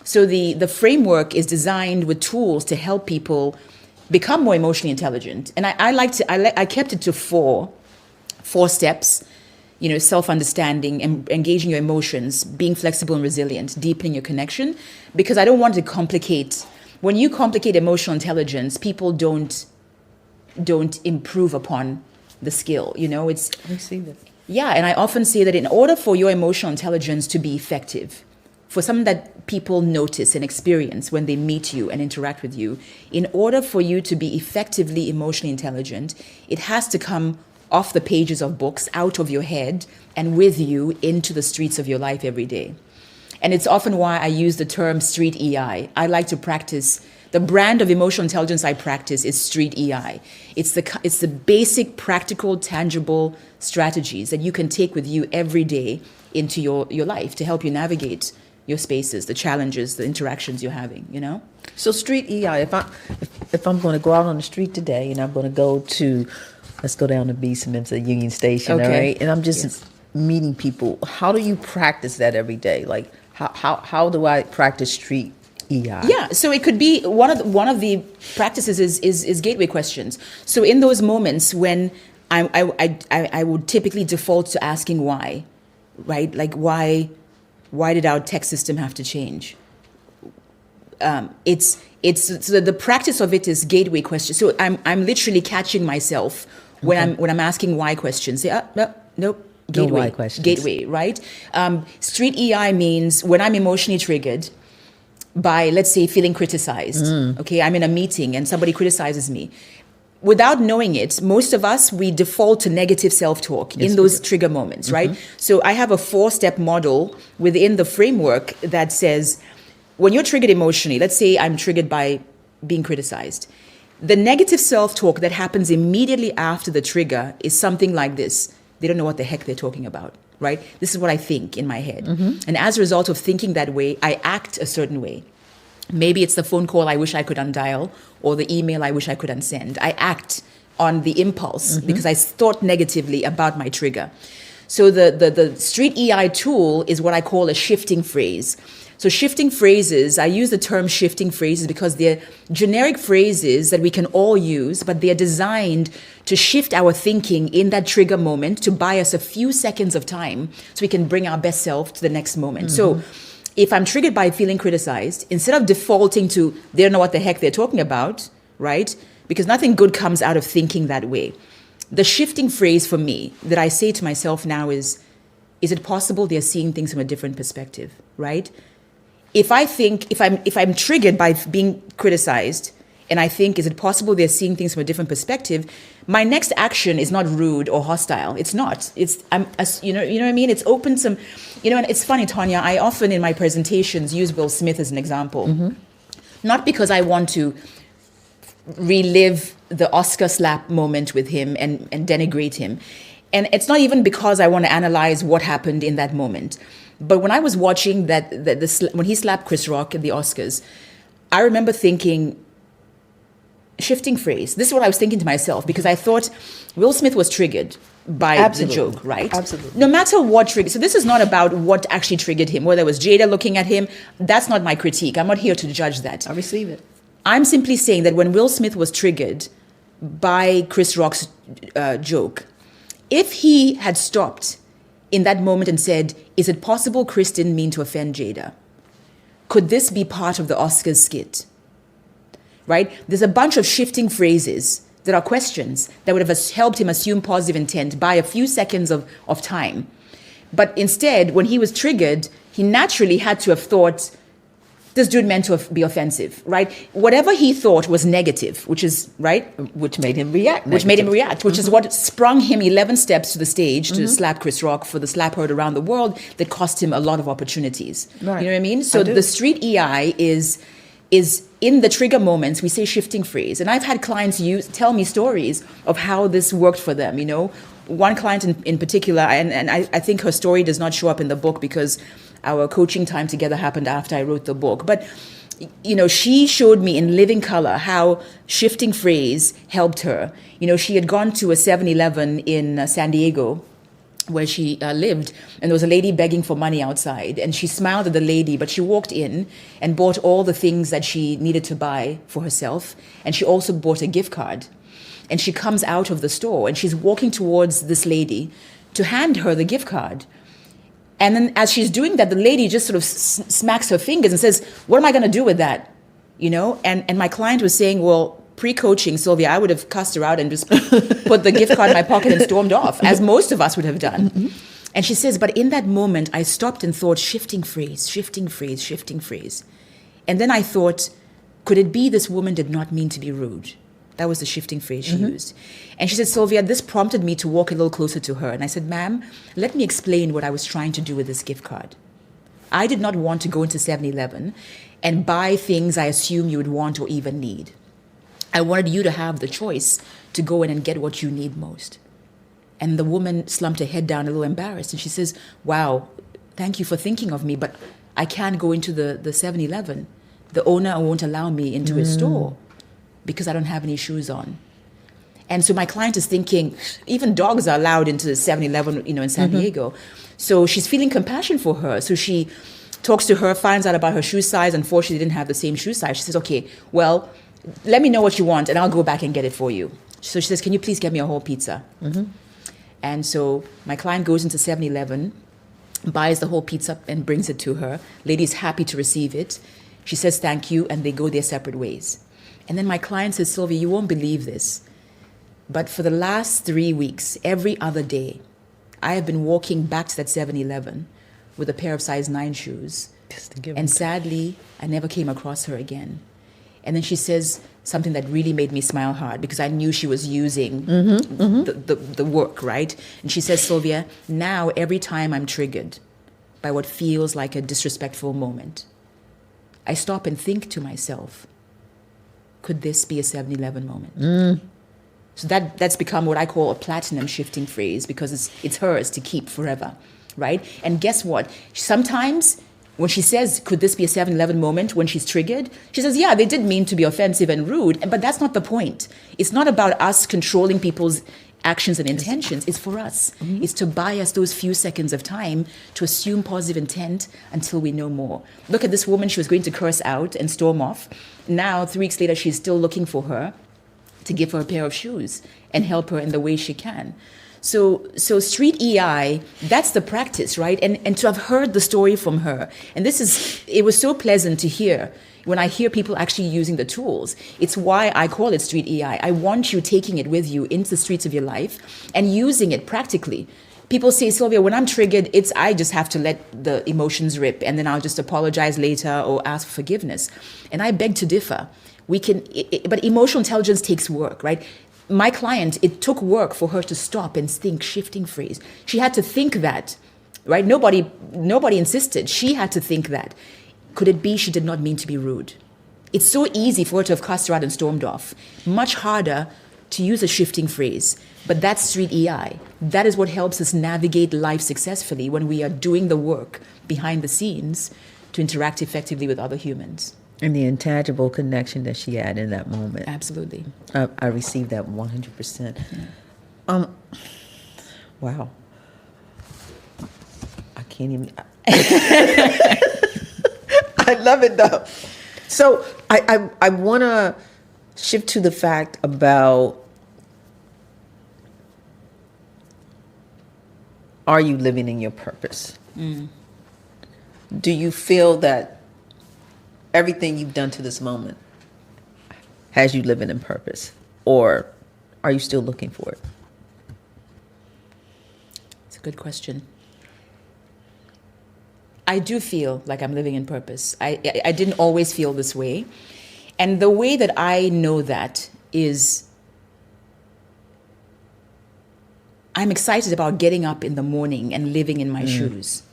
So the framework is designed with tools to help people become more emotionally intelligent. And I kept it to four steps, self-understanding, engaging your emotions, being flexible and resilient, deepening your connection, because I don't want to complicate. When you complicate emotional intelligence, people don't improve upon the skill. I see that. Yeah, and I often say that in order for your emotional intelligence to be effective, for something that people notice and experience when they meet you and interact with you, in order for you to be effectively emotionally intelligent, it has to come off the pages of books, out of your head, and with you into the streets of your life every day. And it's often why I use the term street EI. I like to practice, the brand of emotional intelligence I practice is street EI. It's the basic, practical, tangible strategies that you can take with you every day into your life to help you navigate your spaces, the challenges, the interactions you're having, you know? So street EI, if I'm going to go out on the street today and I'm going to go to, let's go down to B. Smith's at Union Station, Okay. all right? And I'm just Yes. meeting people. How do you practice that every day? Like how do I practice street EI? Yeah, so it could be one of the practices is gateway questions. So in those moments when I would typically default to asking why, right? Like why did our tech system have to change? It's so the practice of it is gateway questions. So I'm literally catching myself when I'm asking why questions. Say, nope. Gateway, No why questions. Gateway, right? Street EI means when I'm emotionally triggered by, let's say, feeling criticized. Okay, I'm in a meeting and somebody criticizes me. Without knowing it, most of us, we default to negative self-talk in those trigger moments, right? So I have a 4-step model within the framework that says, when you're triggered emotionally, let's say I'm triggered by being criticized, the negative self-talk that happens immediately after the trigger is something like this. They don't know what the heck they're talking about, right? This is what I think in my head. And as a result of thinking that way, I act a certain way. Maybe it's the phone call I wish I could undial or the email I wish I could unsend. I act on the impulse because I thought negatively about my trigger. So the street EI tool is what I call a shifting phrase. So shifting phrases, I use the term shifting phrases because they're generic phrases that we can all use, but they're designed to shift our thinking in that trigger moment to buy us a few seconds of time so we can bring our best self to the next moment. So if I'm triggered by feeling criticized, instead of defaulting to, they don't know what the heck they're talking about, right? Because nothing good comes out of thinking that way. The shifting phrase for me that I say to myself now is it possible they're seeing things from a different perspective, right? If I'm triggered by being criticized and I think, is it possible they're seeing things from a different perspective? My next action is not rude or hostile. It's not. You know what I mean? It's open some, and it's funny, Tanya, I often in my presentations use Will Smith as an example. Not because I want to relive the Oscar slap moment with him and denigrate him. And it's not even because I want to analyze what happened in that moment. But when I was watching when he slapped Chris Rock at the Oscars, I remember thinking, shifting phrase. This is what I was thinking to myself because I thought Will Smith was triggered by the joke, right? Absolutely. No matter what triggered. So this is not about what actually triggered him, whether it was Jada looking at him. That's not my critique. I'm not here to judge that. I receive it. I'm simply saying that when Will Smith was triggered by Chris Rock's joke, if he had stopped in that moment and said, is it possible Chris didn't mean to offend Jada? Could this be part of the Oscars skit? Right? There's a bunch of shifting phrases that are questions that would have helped him assume positive intent by a few seconds of time. But instead, when he was triggered, he naturally had to have thought, this dude meant to be offensive, right? Whatever he thought was negative, which made him react, which is what sprung him 11 steps to the stage to slap Chris Rock for the slap heard around the world that cost him a lot of opportunities. Right. You know what I mean? So the street EI is in the trigger moments, we say shifting phrase. And I've had clients tell me stories of how this worked for them, One client in particular, and I think her story does not show up in the book because our coaching time together happened after I wrote the book. But, she showed me in living color how shifting phrase helped her. She had gone to a 7-Eleven in San Diego where she lived, and there was a lady begging for money outside. And she smiled at the lady, but she walked in and bought all the things that she needed to buy for herself. And she also bought a gift card. And she comes out of the store and she's walking towards this lady to hand her the gift card. And then as she's doing that, the lady just sort of smacks her fingers and says, what am I going to do with that? And my client was saying, well, pre-coaching, Sylvia, I would have cussed her out and just put the gift card in my pocket and stormed off, as most of us would have done. And she says, but in that moment, I stopped and thought, shifting phrase. And then I thought, could it be this woman did not mean to be rude? That was the shifting phrase she used. And she said, Sylvia, this prompted me to walk a little closer to her. And I said, ma'am, let me explain what I was trying to do with this gift card. I did not want to go into 7-Eleven and buy things I assume you would want or even need. I wanted you to have the choice to go in and get what you need most. And the woman slumped her head down a little embarrassed. And she says, wow, thank you for thinking of me, but I can't go into the 7-Eleven. The owner won't allow me into his store because I don't have any shoes on. And so my client is thinking, even dogs are allowed into the 7-Eleven, in San Diego. So she's feeling compassion for her. So she talks to her, finds out about her shoe size. Unfortunately, they didn't have the same shoe size. She says, okay, well, let me know what you want and I'll go back and get it for you. So she says, can you please get me a whole pizza? And so my client goes into 7-Eleven, buys the whole pizza and brings it to her. Lady's happy to receive it. She says, thank you, and they go their separate ways. And then my client says, Sylvia, you won't believe this, but for the last 3 weeks, every other day, I have been walking back to that 7-Eleven with a pair of size 9 shoes. And sadly, I never came across her again. And then she says something that really made me smile hard because I knew she was using the work, right? And she says, Sylvia, now every time I'm triggered by what feels like a disrespectful moment, I stop and think to myself, could this be a 7-Eleven moment? So that's become what I call a platinum shifting phrase because it's hers to keep forever, right? And guess what? Sometimes when she says, could this be a 7-Eleven moment when she's triggered? She says, yeah, they did mean to be offensive and rude, but that's not the point. It's not about us controlling people's actions and intentions. It's for us. It's to buy us those few seconds of time to assume positive intent until we know more. Look at this woman. She was going to curse out and storm off. Now, 3 weeks later, she's still looking for her to give her a pair of shoes and help her in the way she can. So street EI, that's the practice, right? And to have heard the story from her, and it was so pleasant to hear when I hear people actually using the tools. It's why I call it street EI. I want you taking it with you into the streets of your life and using it practically. People say, Sylvia, when I'm triggered, I just have to let the emotions rip and then I'll just apologize later or ask for forgiveness. And I beg to differ. But emotional intelligence takes work, right? My client, it took work for her to stop and think shifting phrase. She had to think that, right? Nobody insisted. She had to think that. Could it be she did not mean to be rude? It's so easy for her to have cussed her out and stormed off. Much harder to use a shifting phrase. But that's street EI. That is what helps us navigate life successfully when we are doing the work behind the scenes to interact effectively with other humans. And the intangible connection that she had in that moment. Absolutely. I received that 100%. Yeah. Wow. I can't even. I love it though. So I want to shift to the fact about, are you living in your purpose? Do you feel that everything you've done to this moment has you living in purpose? Or are you still looking for it? It's a good question. I do feel like I'm living in purpose. I didn't always feel this way. And the way that I know that is I'm excited about getting up in the morning and living in my shoes,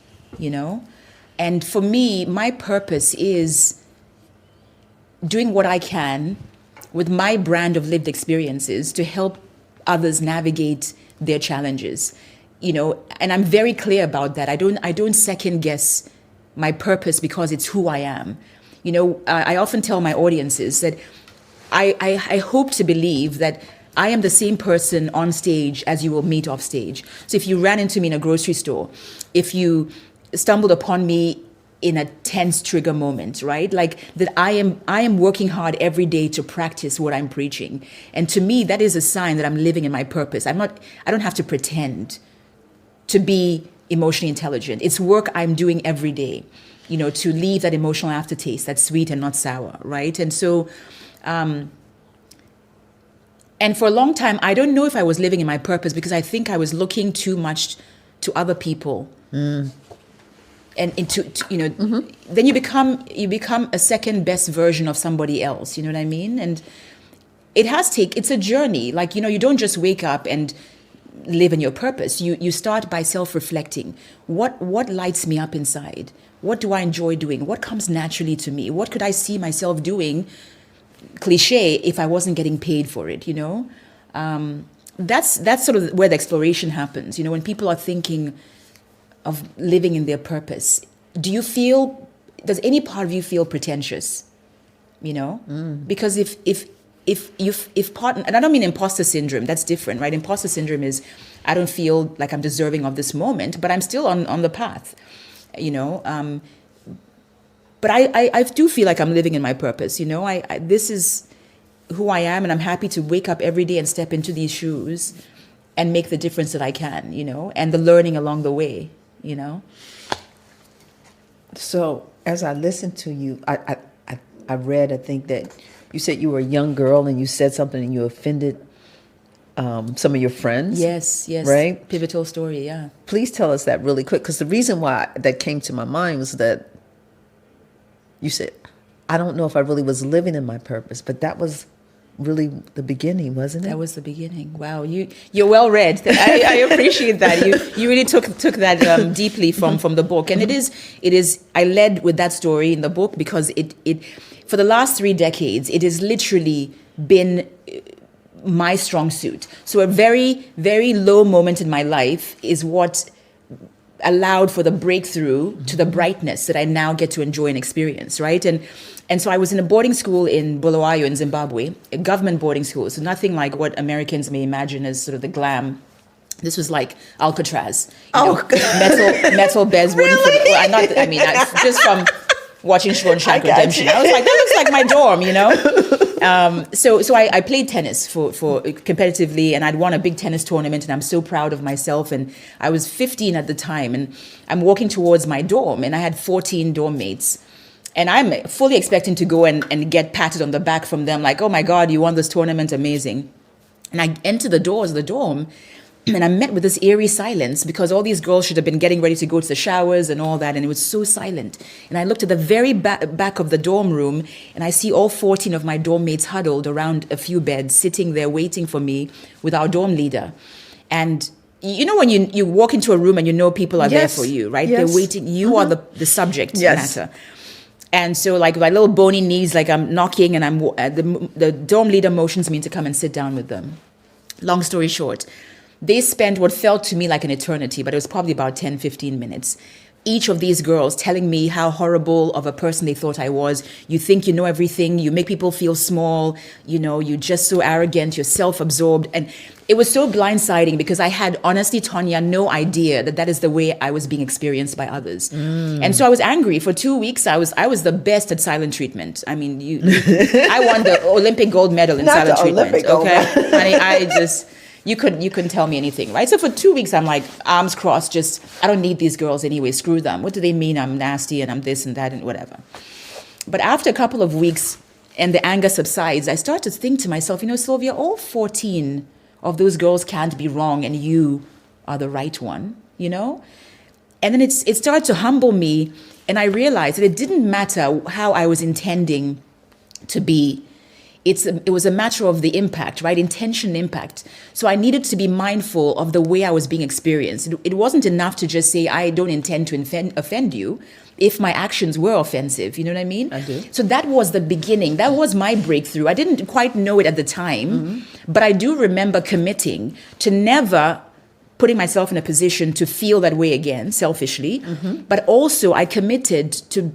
And for me, my purpose is doing what I can with my brand of lived experiences to help others navigate their challenges, and I'm very clear about that. I don't second guess my purpose because it's who I am. I often tell my audiences that I hope to believe that I am the same person on stage as you will meet off stage. So if you ran into me in a grocery store, if you stumbled upon me in a tense trigger moment, right? Like that I am working hard every day to practice what I'm preaching. And to me, that is a sign that I'm living in my purpose. I don't have to pretend to be emotionally intelligent. It's work I'm doing every day, to leave that emotional aftertaste, that's sweet and not sour, right? And so, and for a long time, I don't know if I was living in my purpose because I think I was looking too much to other people. And then you become a second best version of somebody else. You know what I mean? And it's a journey. Like, you don't just wake up and live in your purpose. You start by self-reflecting. What lights me up inside? What do I enjoy doing? What comes naturally to me? What could I see myself doing, cliche, if I wasn't getting paid for it, That's sort of where the exploration happens. When people are thinking of living in their purpose, do you feel does any part of you feel pretentious? You know, because if part, and I don't mean imposter syndrome, that's different, right? Imposter syndrome is, I don't feel like I'm deserving of this moment, but I'm still on the path, you know. But I do feel like I'm living in my purpose, you know. This is who I am, and I'm happy to wake up every day and step into these shoes and make the difference that I can, you know, and the learning along the way, you know. So as I listened to you, I read, I think that you said you were a young girl and you said something and you offended some of your friends. Yes, right? Pivotal story, yeah. Please tell us that really quick, because the reason why that came to my mind was that you said, I don't know if I really was living in my purpose, but that was really the beginning, wasn't it? That was the beginning. Wow, you're well read. I appreciate that. You really took that deeply from the book, and it is. I led with that story in the book because it for the last 3 decades it has literally been my strong suit. So a very, very low moment in my life is what allowed for the breakthrough to the brightness that I now get to enjoy and experience, right? And so I was in a boarding school in Bulawayo in Zimbabwe, a government boarding school. So nothing like what Americans may imagine as sort of the glam. This was like Alcatraz, metal beds. Really? Just from watching Shawshank Redemption, I was like, that looks like my dorm, you know. So I played tennis for competitively, and I'd won a big tennis tournament, and I'm so proud of myself. And I was 15 at the time, and I'm walking towards my dorm, and I had 14 dorm mates. And I'm fully expecting to go and get patted on the back from them, like, oh my God, you won this tournament, amazing. And I enter the doors of the dorm, and I'm met with this eerie silence because all these girls should have been getting ready to go to the showers and all that, and it was so silent. And I looked at the very back of the dorm room, and I see all 14 of my dorm mates huddled around a few beds, sitting there waiting for me with our dorm leader. And you know when you walk into a room and you know people are there for you, right? Yes. They're waiting. You are the subject matter. And so, like, my little bony knees, like I'm knocking, and the dorm leader motions me to come and sit down with them. Long story short, they spent what felt to me like an eternity, but it was probably about 10, 15 minutes. Each of these girls telling me how horrible of a person they thought I was. You think you know everything. You make people feel small. You know, you're just so arrogant. You're self-absorbed. And it was so blindsiding because I had, honestly, Tonya, no idea that is the way I was being experienced by others. And so I was angry. For 2 weeks, I was the best at silent treatment. I mean, I won the Olympic gold medal in silent treatment. Okay, honey, You couldn't tell me anything, right? So for 2 weeks, I'm like, arms crossed, just, I don't need these girls anyway, screw them. What do they mean I'm nasty and I'm this and that and whatever? But after a couple of weeks and the anger subsides, I start to think to myself, you know, Sylvia, all 14 of those girls can't be wrong and you are the right one, you know? And then it started to humble me, and I realized that it didn't matter how I was intending to be. It was a matter of the impact, right? Intention, impact. So I needed to be mindful of the way I was being experienced. It wasn't enough to just say, I don't intend to offend you if my actions were offensive. You know what I mean? I do. So that was the beginning. That was my breakthrough. I didn't quite know it at the time, but I do remember committing to never putting myself in a position to feel that way again, selfishly. But also I committed to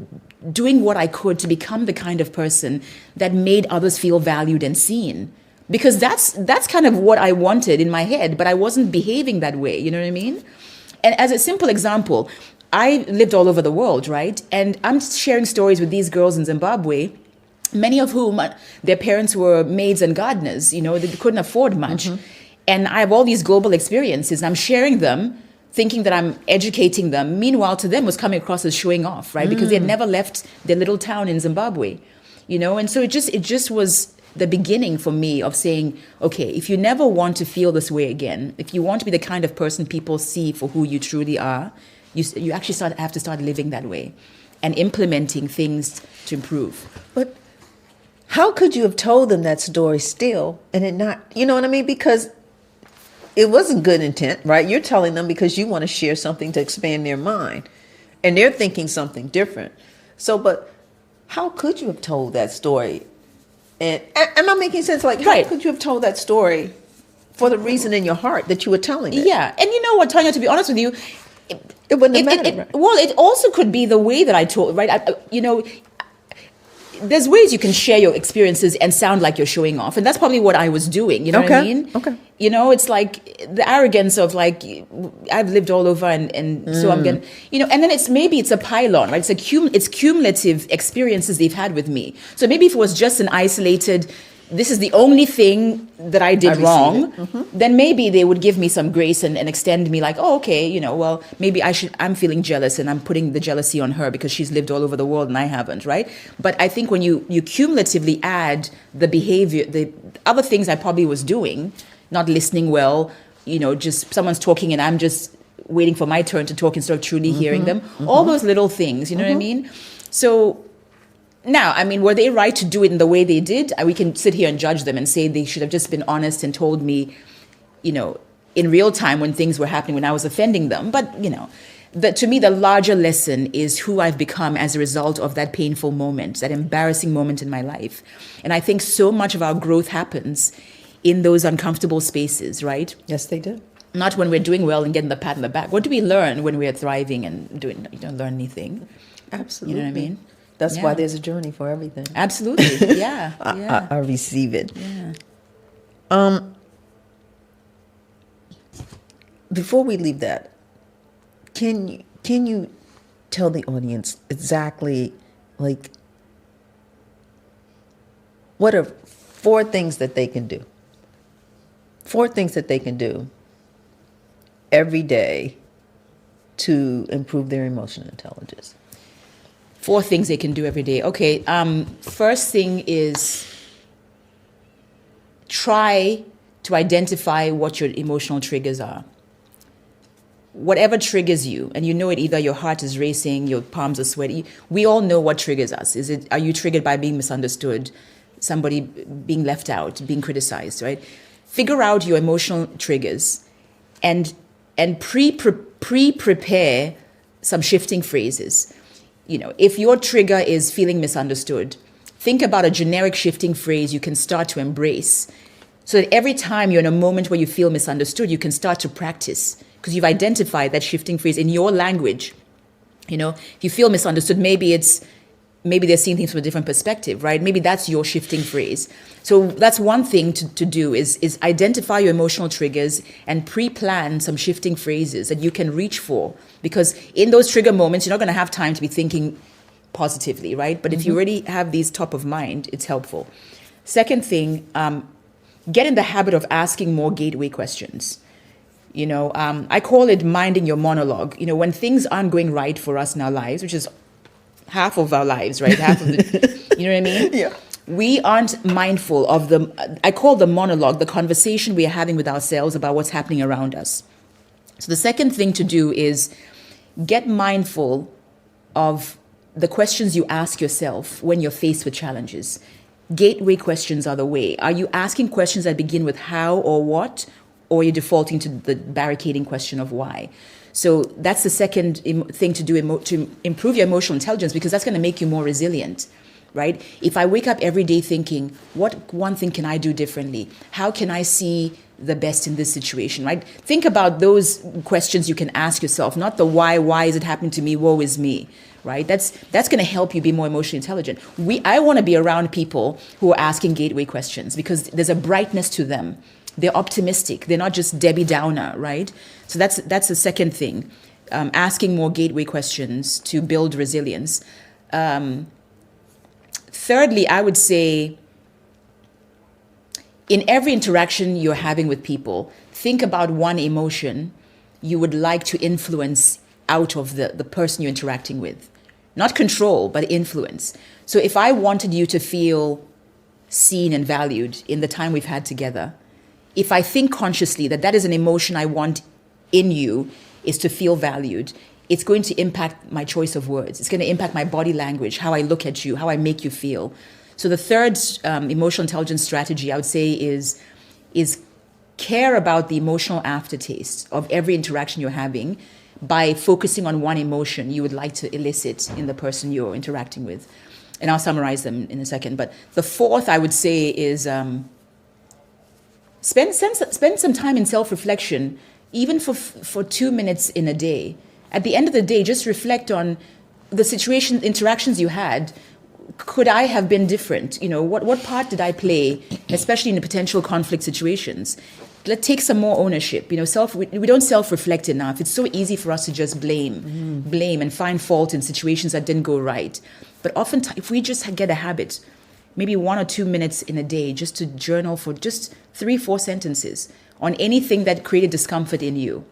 doing what I could to become the kind of person that made others feel valued and seen. Because that's kind of what I wanted in my head, but I wasn't behaving that way, you know what I mean? And as a simple example, I lived all over the world, right? And I'm sharing stories with these girls in Zimbabwe, many of whom, their parents were maids and gardeners, you know, they couldn't afford much. And I have all these global experiences, I'm sharing them, thinking that I'm educating them. Meanwhile, to them was coming across as showing off, right? Because they had never left their little town in Zimbabwe, you know? And so it just was the beginning for me of saying, okay, if you never want to feel this way again, if you want to be the kind of person people see for who you truly are, you actually have to start living that way and implementing things to improve. But how could you have told them that story still and it not, you know what I mean? Because it wasn't good intent, right? You're telling them because you want to share something to expand their mind, and they're thinking something different. So, but how could you have told that story? And am I making sense? Like, how could you have told that story for the reason in your heart that you were telling it? Yeah. And you know what, Tanya, to be honest with you, It wouldn't have mattered. Right? Well, it also could be the way that I told, right? There's ways you can share your experiences and sound like you're showing off. And that's probably what I was doing. You know what I mean? Okay. It's like the arrogance of like, I've lived all over and so I'm going to, and then it's a pylon, right? It's cumulative experiences they've had with me. So maybe if it was just an isolated, this is the only thing that I did wrong, then maybe they would give me some grace and extend me like, oh, okay, well, maybe I'm feeling jealous and I'm putting the jealousy on her because she's lived all over the world and I haven't, right? But I think when you cumulatively add the behavior, the other things I probably was doing, not listening well, just someone's talking and I'm just waiting for my turn to talk instead of truly hearing them, all those little things, you know what I mean? So now, I mean, were they right to do it in the way they did? We can sit here and judge them and say they should have just been honest and told me, in real time when things were happening, when I was offending them. But, to me, the larger lesson is who I've become as a result of that painful moment, that embarrassing moment in my life. And I think so much of our growth happens in those uncomfortable spaces, right? Yes, they do. Not when we're doing well and getting the pat on the back. What do we learn when we're thriving and doing? You don't learn anything. Absolutely. You know what I mean? That's why there's a journey for everything. Absolutely. Yeah. I receive it. Yeah. Before we leave that, can you tell the audience exactly like what are 4 things that they can do? 4 things that they can do every day to improve their emotional intelligence. 4 things they can do every day. Okay. First thing is try to identify what your emotional triggers are. Whatever triggers you, and it, either your heart is racing, your palms are sweaty. We all know what triggers us. Are you triggered by being misunderstood, somebody being left out, being criticized, right? Figure out your emotional triggers and pre-prepare some shifting phrases. If your trigger is feeling misunderstood, think about a generic shifting phrase you can start to embrace so that every time you're in a moment where you feel misunderstood, you can start to practice because you've identified that shifting phrase in your language. If you feel misunderstood, maybe they're seeing things from a different perspective, right? Maybe that's your shifting phrase. So that's one thing to do is identify your emotional triggers and pre-plan some shifting phrases that you can reach for. Because in those trigger moments, you're not going to have time to be thinking positively, right? But if you already have these top of mind, it's helpful. Second thing, get in the habit of asking more gateway questions. I call it minding your monologue. When things aren't going right for us in our lives, which is half of our lives, right? Half of the, you know what I mean? Yeah. We aren't mindful of I call the monologue, the conversation we are having with ourselves about what's happening around us. So the second thing to do is get mindful of the questions you ask yourself when you're faced with challenges. Gateway questions are the way. Are you asking questions that begin with how or what, or are you defaulting to the barricading question of why? So that's the second thing to do to improve your emotional intelligence, because that's going to make you more resilient, right? If I wake up every day thinking, what one thing can I do differently? How can I see the best in this situation, right? Think about those questions you can ask yourself, not the why is it happening to me, woe is me, right? That's going to help you be more emotionally intelligent. I want to be around people who are asking gateway questions because there's a brightness to them. They're optimistic. They're not just Debbie Downer, right? So that's the second thing, asking more gateway questions to build resilience. Thirdly, I would say in every interaction you're having with people, think about one emotion you would like to influence out of the person you're interacting with. Not control, but influence. So if I wanted you to feel seen and valued in the time we've had together, if I think consciously that is an emotion I want in you, is to feel valued, it's going to impact my choice of words. It's going to impact my body language, how I look at you, how I make you feel. So the third emotional intelligence strategy I would say is care about the emotional aftertaste of every interaction you're having by focusing on one emotion you would like to elicit in the person you're interacting with. And I'll summarize them in a second. But the fourth I would say is spend some time in self-reflection, even for 2 minutes in a day. At the end of the day, just reflect on the situation, interactions you had. Could I have been different? What part did I play, especially in the potential conflict situations? Let's take some more ownership. We don't self-reflect enough. It's so easy for us to just blame and find fault in situations that didn't go right. But oftentimes, if we just get a habit, maybe 1 or 2 minutes in a day, just to journal for just 3-4 sentences on anything that created discomfort in you,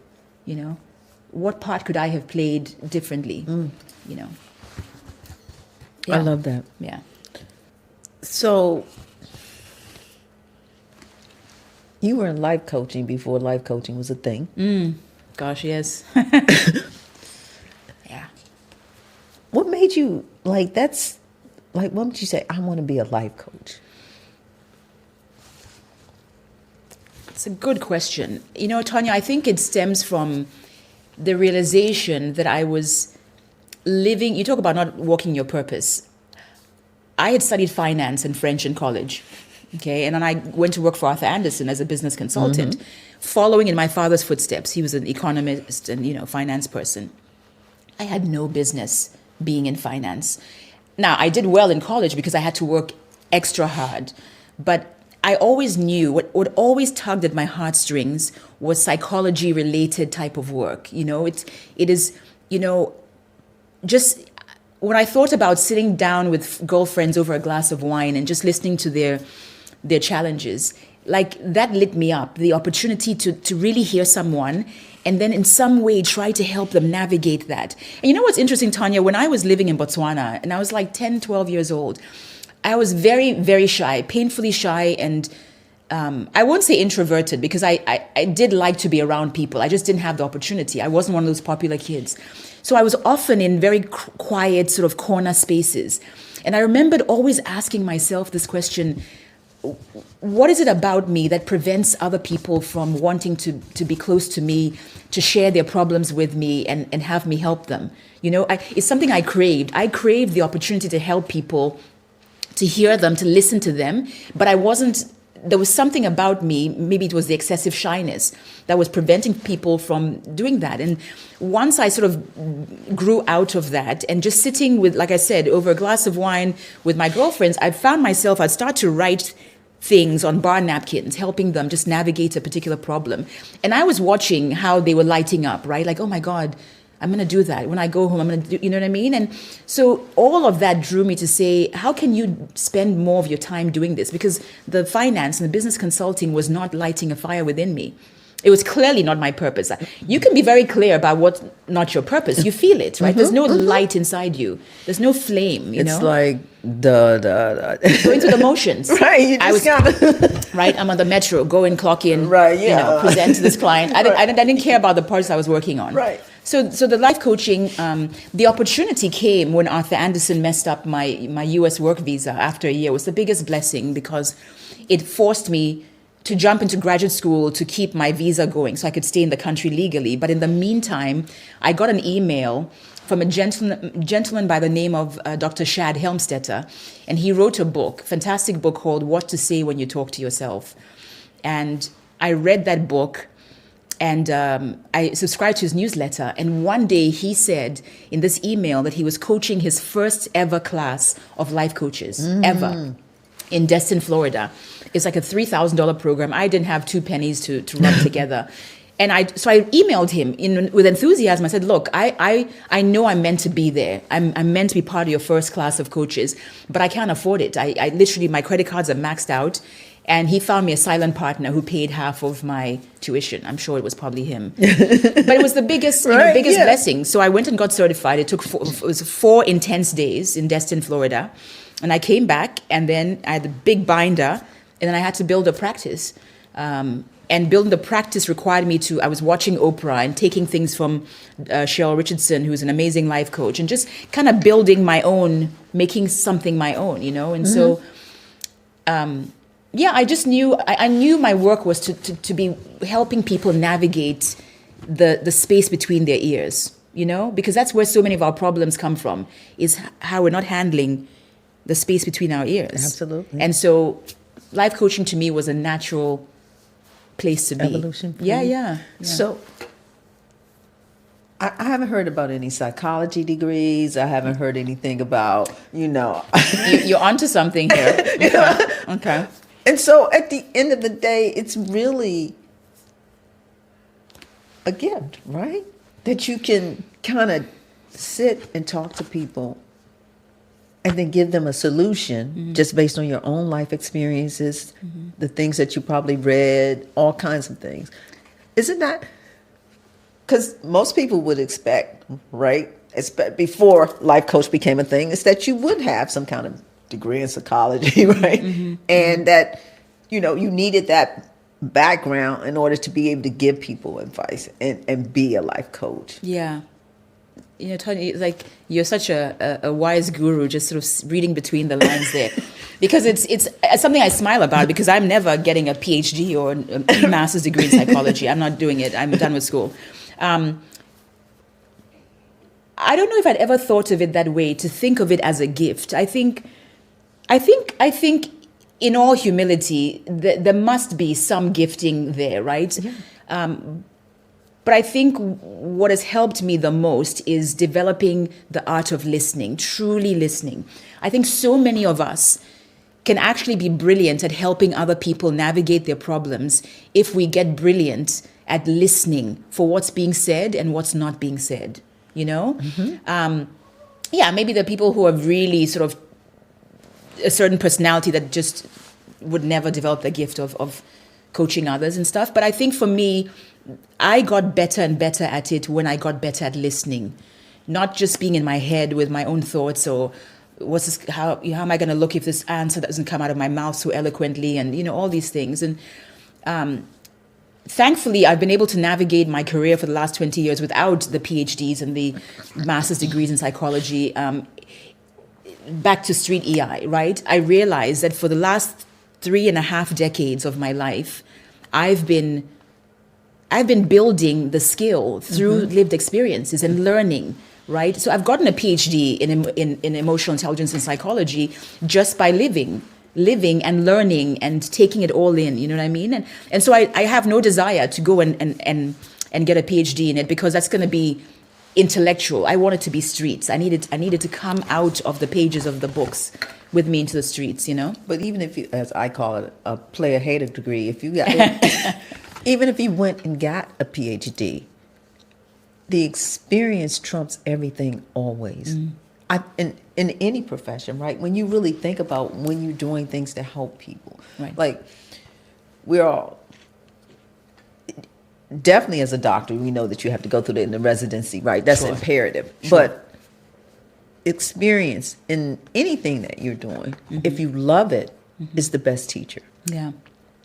what part could I have played differently? Yeah. I love that. Yeah. So you were in life coaching before life coaching was a thing. Gosh, yes. Yeah. What made you what made you say, I want to be a life coach? It's a good question. Tanya, I think it stems from the realization that I was living, you talk about not walking your purpose. I had studied finance and French in college, okay? And then I went to work for Arthur Andersen as a business consultant, following in my father's footsteps. He was an economist and, finance person. I had no business being in finance. Now, I did well in college because I had to work extra hard, but I always knew what always tugged at my heartstrings was psychology-related type of work. It is, just when I thought about sitting down with girlfriends over a glass of wine and just listening to their challenges, like that lit me up, the opportunity to really hear someone and then in some way try to help them navigate that. And you know what's interesting, Tanya? When I was living in Botswana and I was like 10, 12 years old, I was very, very shy, painfully shy, and I won't say introverted because I did like to be around people. I just didn't have the opportunity. I wasn't one of those popular kids. So I was often in very quiet sort of corner spaces. And I remembered always asking myself this question, what is it about me that prevents other people from wanting to be close to me, to share their problems with me and have me help them? It's something I craved. I craved the opportunity to help people, to hear them, to listen to them, but there was something about me, maybe it was the excessive shyness, that was preventing people from doing that. And once I sort of grew out of that and just sitting with, like I said, over a glass of wine with my girlfriends, I found myself, I'd start to write things on bar napkins, helping them just navigate a particular problem. And I was watching how they were lighting up, right? Like, oh my God, I'm going to do that. When I go home, I'm going to do, you know what I mean? And so all of that drew me to say, how can you spend more of your time doing this? Because the finance and the business consulting was not lighting a fire within me. It was clearly not my purpose. You can be very clear about what's not your purpose. You feel it, right? There's no light inside you. There's no flame, you know? It's like, going through the motions. Right, you just gotta... Right, I'm on the metro, go and clock in, right, yeah. Present to this client. I didn't care about the parts I was working on. Right. So the life coaching, the opportunity came when Arthur Andersen messed up my US work visa after a year. It was the biggest blessing because it forced me to jump into graduate school to keep my visa going so I could stay in the country legally. But in the meantime, I got an email from a gentleman by the name of Dr. Shad Helmstetter, and he wrote a book, fantastic book called What to Say When You Talk to Yourself. And I read that book, and I subscribed to his newsletter. And one day he said in this email that he was coaching his first ever class of life coaches, ever, in Destin, Florida. It's like a $3,000 program. I didn't have 2 pennies to rub together. And so I emailed him with enthusiasm. I said, look, I know I'm meant to be there. I'm meant to be part of your first class of coaches, but I can't afford it. I literally, my credit cards are maxed out. And he found me a silent partner who paid half of my tuition. I'm sure it was probably him. But it was the biggest, biggest blessing. So I went and got certified. It took 4 intense days in Destin, Florida. And I came back, and then I had a big binder, and then I had to build a practice. And building the practice required me I was watching Oprah and taking things from Cheryl Richardson, who's an amazing life coach, and just kind of building my own, making something my own, And so, I just knew, I knew my work was to be helping people navigate the space between their ears, because that's where so many of our problems come from, is how we're not handling the space between our ears. Absolutely. And so life coaching to me was a natural place to be. Evolution. Yeah. So I haven't heard about any psychology degrees. I haven't heard anything about, You're onto something here. Okay. Okay. And so at the end of the day, it's really a gift, right? That you can kind of sit and talk to people and then give them a solution just based on your own life experiences, the things that you probably read, all kinds of things. Isn't that? Because most people would expect, right, before life coach became a thing, is that you would have some kind of degree in psychology, right? And that, you needed that background in order to be able to give people advice and be a life coach. Yeah. Tony, like you're such a wise guru, just sort of reading between the lines there, because it's something I smile about, because I'm never getting a PhD or a master's degree in psychology. I'm not doing it. I'm done with school. I don't know if I'd ever thought of it that way, to think of it as a gift. I think in all humility, there must be some gifting there, right? Yeah. But I think what has helped me the most is developing the art of listening, truly listening. I think so many of us can actually be brilliant at helping other people navigate their problems if we get brilliant at listening for what's being said and what's not being said, maybe the people who have really sort of a certain personality that just would never develop the gift of coaching others and stuff. But I think for me, I got better and better at it when I got better at listening, not just being in my head with my own thoughts or what's this, how am I going to look if this answer doesn't come out of my mouth so eloquently, and all these things. And thankfully, I've been able to navigate my career for the last 20 years without the PhDs and the master's degrees in psychology. Back to street EI, right? I realized that for the last 3.5 decades of my life, I've been building the skill through lived experiences and learning, right? So I've gotten a PhD in emotional intelligence and psychology just by living and learning and taking it all in, you know what I mean? And so I have no desire to go and get a PhD in it, because that's going to be intellectual. I want it to be streets. I needed to come out of the pages of the books with me into the streets, But even if you, as I call it, a player-hater degree, if you got, even if you went and got a PhD, the experience trumps everything always. In any profession, right? When you really think about when you're doing things to help people, right? Like we're all, definitely as a doctor, we know that you have to go through the residency, right? That's imperative. Sure. But experience in anything that you're doing, if you love it, is the best teacher. Yeah.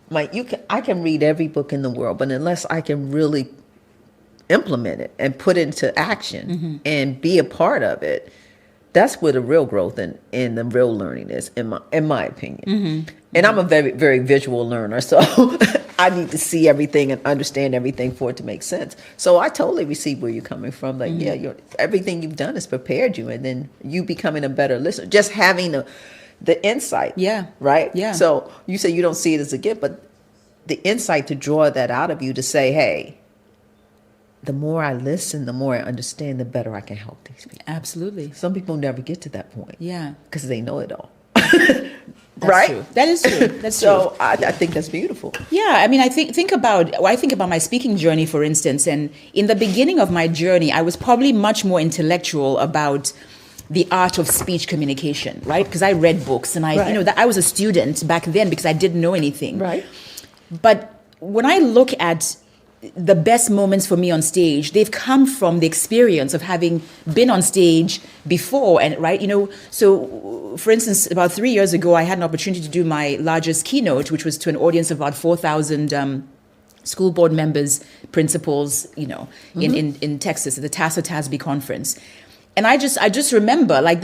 Like I can read every book in the world, but unless I can really implement it and put it into action and be a part of it, that's where the real growth and the real learning is, in my opinion. And I'm a very, very visual learner, so I need to see everything and understand everything for it to make sense. So I totally receive where you're coming from. Like, everything you've done has prepared you, and then you becoming a better listener. Just having the insight. Yeah. Right? Yeah. So you say you don't see it as a gift, but the insight to draw that out of you to say, hey, the more I listen, the more I understand, the better I can help these people. Absolutely. Some people never get to that point. Yeah. Because they know it all. That's right? true. That is true. That's so true. I think that's beautiful. Yeah, I mean, I think about my speaking journey, for instance, and in the beginning of my journey, I was probably much more intellectual about the art of speech communication, right? Because I read books, and I was a student back then because I didn't know anything. Right. But when I look at the best moments for me on stage, they've come from the experience of having been on stage before, and so for instance, about 3 years ago, I had an opportunity to do my largest keynote, which was to an audience of about 4,000 school board members, principals, in Texas at the TASB conference. And I just remember, I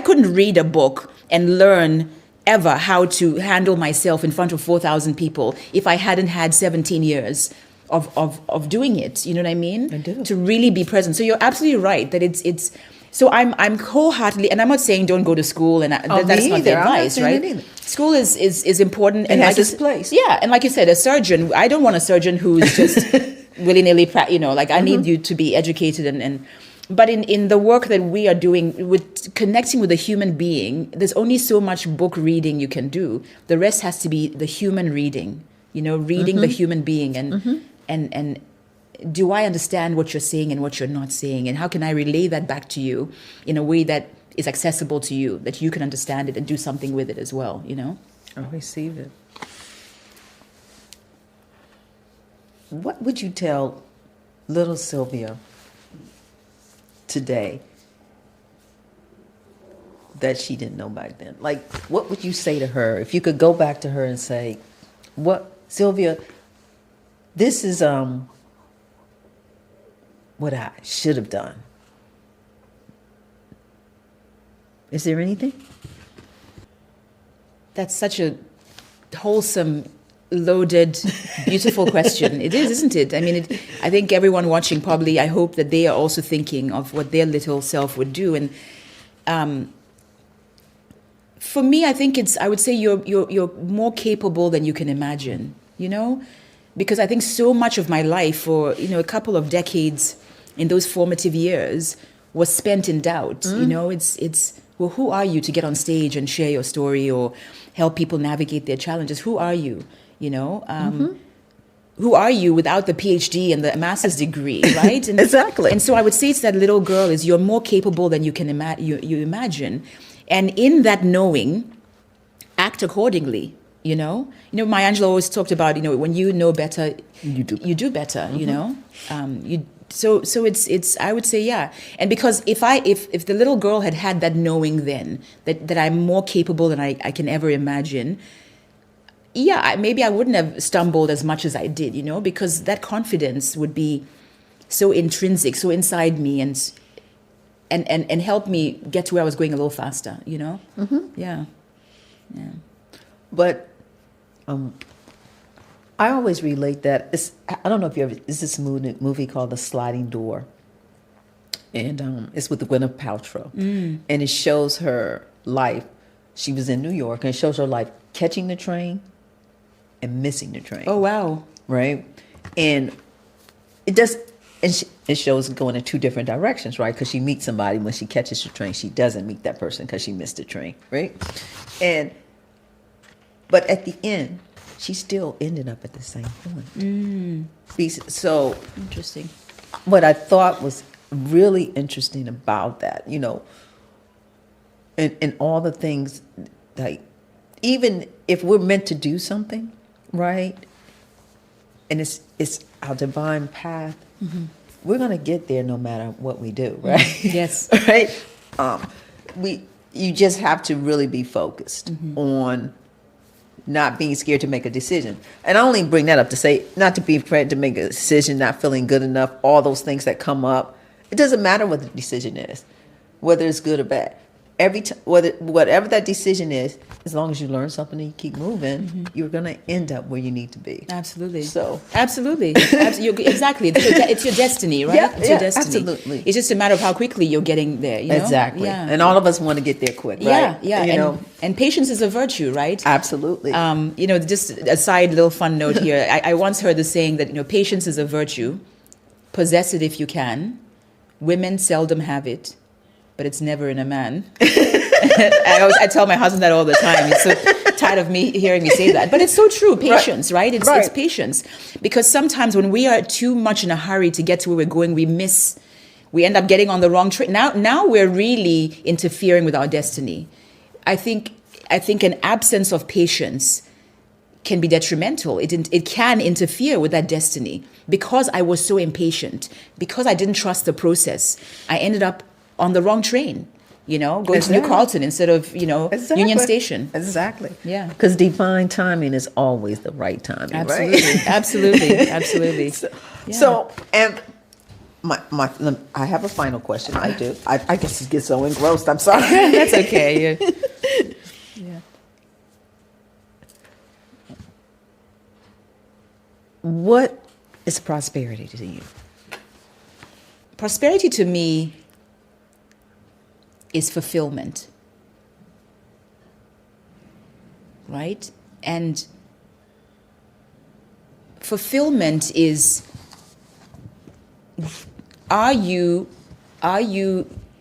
couldn't read a book and learn ever how to handle myself in front of 4,000 people if I hadn't had 17 years of doing it. You know what I mean? I do. To really be present. So you're absolutely right that it's. So I'm wholeheartedly, and I'm not saying don't go to school, and that's not the advice, right? School is important. It has its place. Yeah, and like you said, a surgeon. I don't want a surgeon who's just willy-nilly, like I need you to be educated but in the work that we are doing with connecting with a human being, there's only so much book reading you can do. The rest has to be the human reading, reading the human being and do I understand what you're saying and what you're not saying, and how can I relay that back to you in a way that is accessible to you, that you can understand it and do something with it as well, I receive it. What would you tell little Sylvia today that she didn't know back then? Like, what would you say to her if you could go back to her and say, Sylvia, this is what I should have done? Is there anything? That's such a wholesome, loaded, beautiful question. It is, isn't it? I mean, I think everyone watching probably, I hope that they are also thinking of what their little self would do. And for me, I think I would say you're more capable than you can imagine, because I think so much of my life for, a couple of decades in those formative years was spent in doubt. It's well, who are you to get on stage and share your story or help people navigate their challenges? Who are you? Who are you without the PhD and the master's degree, right? And, exactly. And so I would say to that little girl is you're more capable than you can you imagine. And in that knowing, act accordingly, Maya Angelou always talked about, when you know better, you do better, So it's I would say, yeah. And because if the little girl had that knowing then that I'm more capable than I can ever imagine, yeah, maybe I wouldn't have stumbled as much as I did, because that confidence would be so intrinsic, so inside me and help me get to where I was going a little faster, Yeah. But I always relate that. I don't know if you ever, it's this movie called The Sliding Door. And it's with Gwyneth Paltrow. And it shows her life. She was in New York, and it shows her life catching the train and missing the train. Oh, wow. Right? And it shows going in two different directions, right? Because she meets somebody. When she catches the train, she doesn't meet that person because she missed the train, right? But at the end, she still ended up at the same point. So interesting. What I thought was really interesting about that, and all the things, like, even if we're meant to do something, right, and it's our divine path, we're gonna get there no matter what we do, right? Yes. Right. You just have to really be focused on not being scared to make a decision. And I only bring that up to say, not to be afraid to make a decision, not feeling good enough, all those things that come up. It doesn't matter what the decision is, whether it's good or bad. Whatever that decision is, as long as you learn something and you keep moving, you're going to end up where you need to be. Absolutely. So absolutely. Exactly. It's your destiny, right? Yeah, it's your destiny. Absolutely. It's just a matter of how quickly you're getting there. Exactly. Yeah. And all of us want to get there quick, right? Yeah. And patience is a virtue, right? Absolutely. Just a side little fun note here. I once heard the saying that, patience is a virtue. Possess it if you can. Women seldom have it, but it's never in a man. I tell my husband that all the time. He's so tired of me hearing me say that. But it's so true. Patience, right? It's patience. Because sometimes when we are too much in a hurry to get to where we're going, we end up getting on the wrong train. Now we're really interfering with our destiny. I think an absence of patience can be detrimental. It can interfere with that destiny. Because I was so impatient, because I didn't trust the process, I ended up on the wrong train, going to New Carlton instead of, Union Station. Exactly. Yeah. Because divine timing is always the right timing, absolutely. right? Absolutely. So, and I have a final question. I do. I guess you get so engrossed. I'm sorry. That's okay. Yeah. What is prosperity to you? Prosperity to me is fulfillment, right? And fulfillment is are you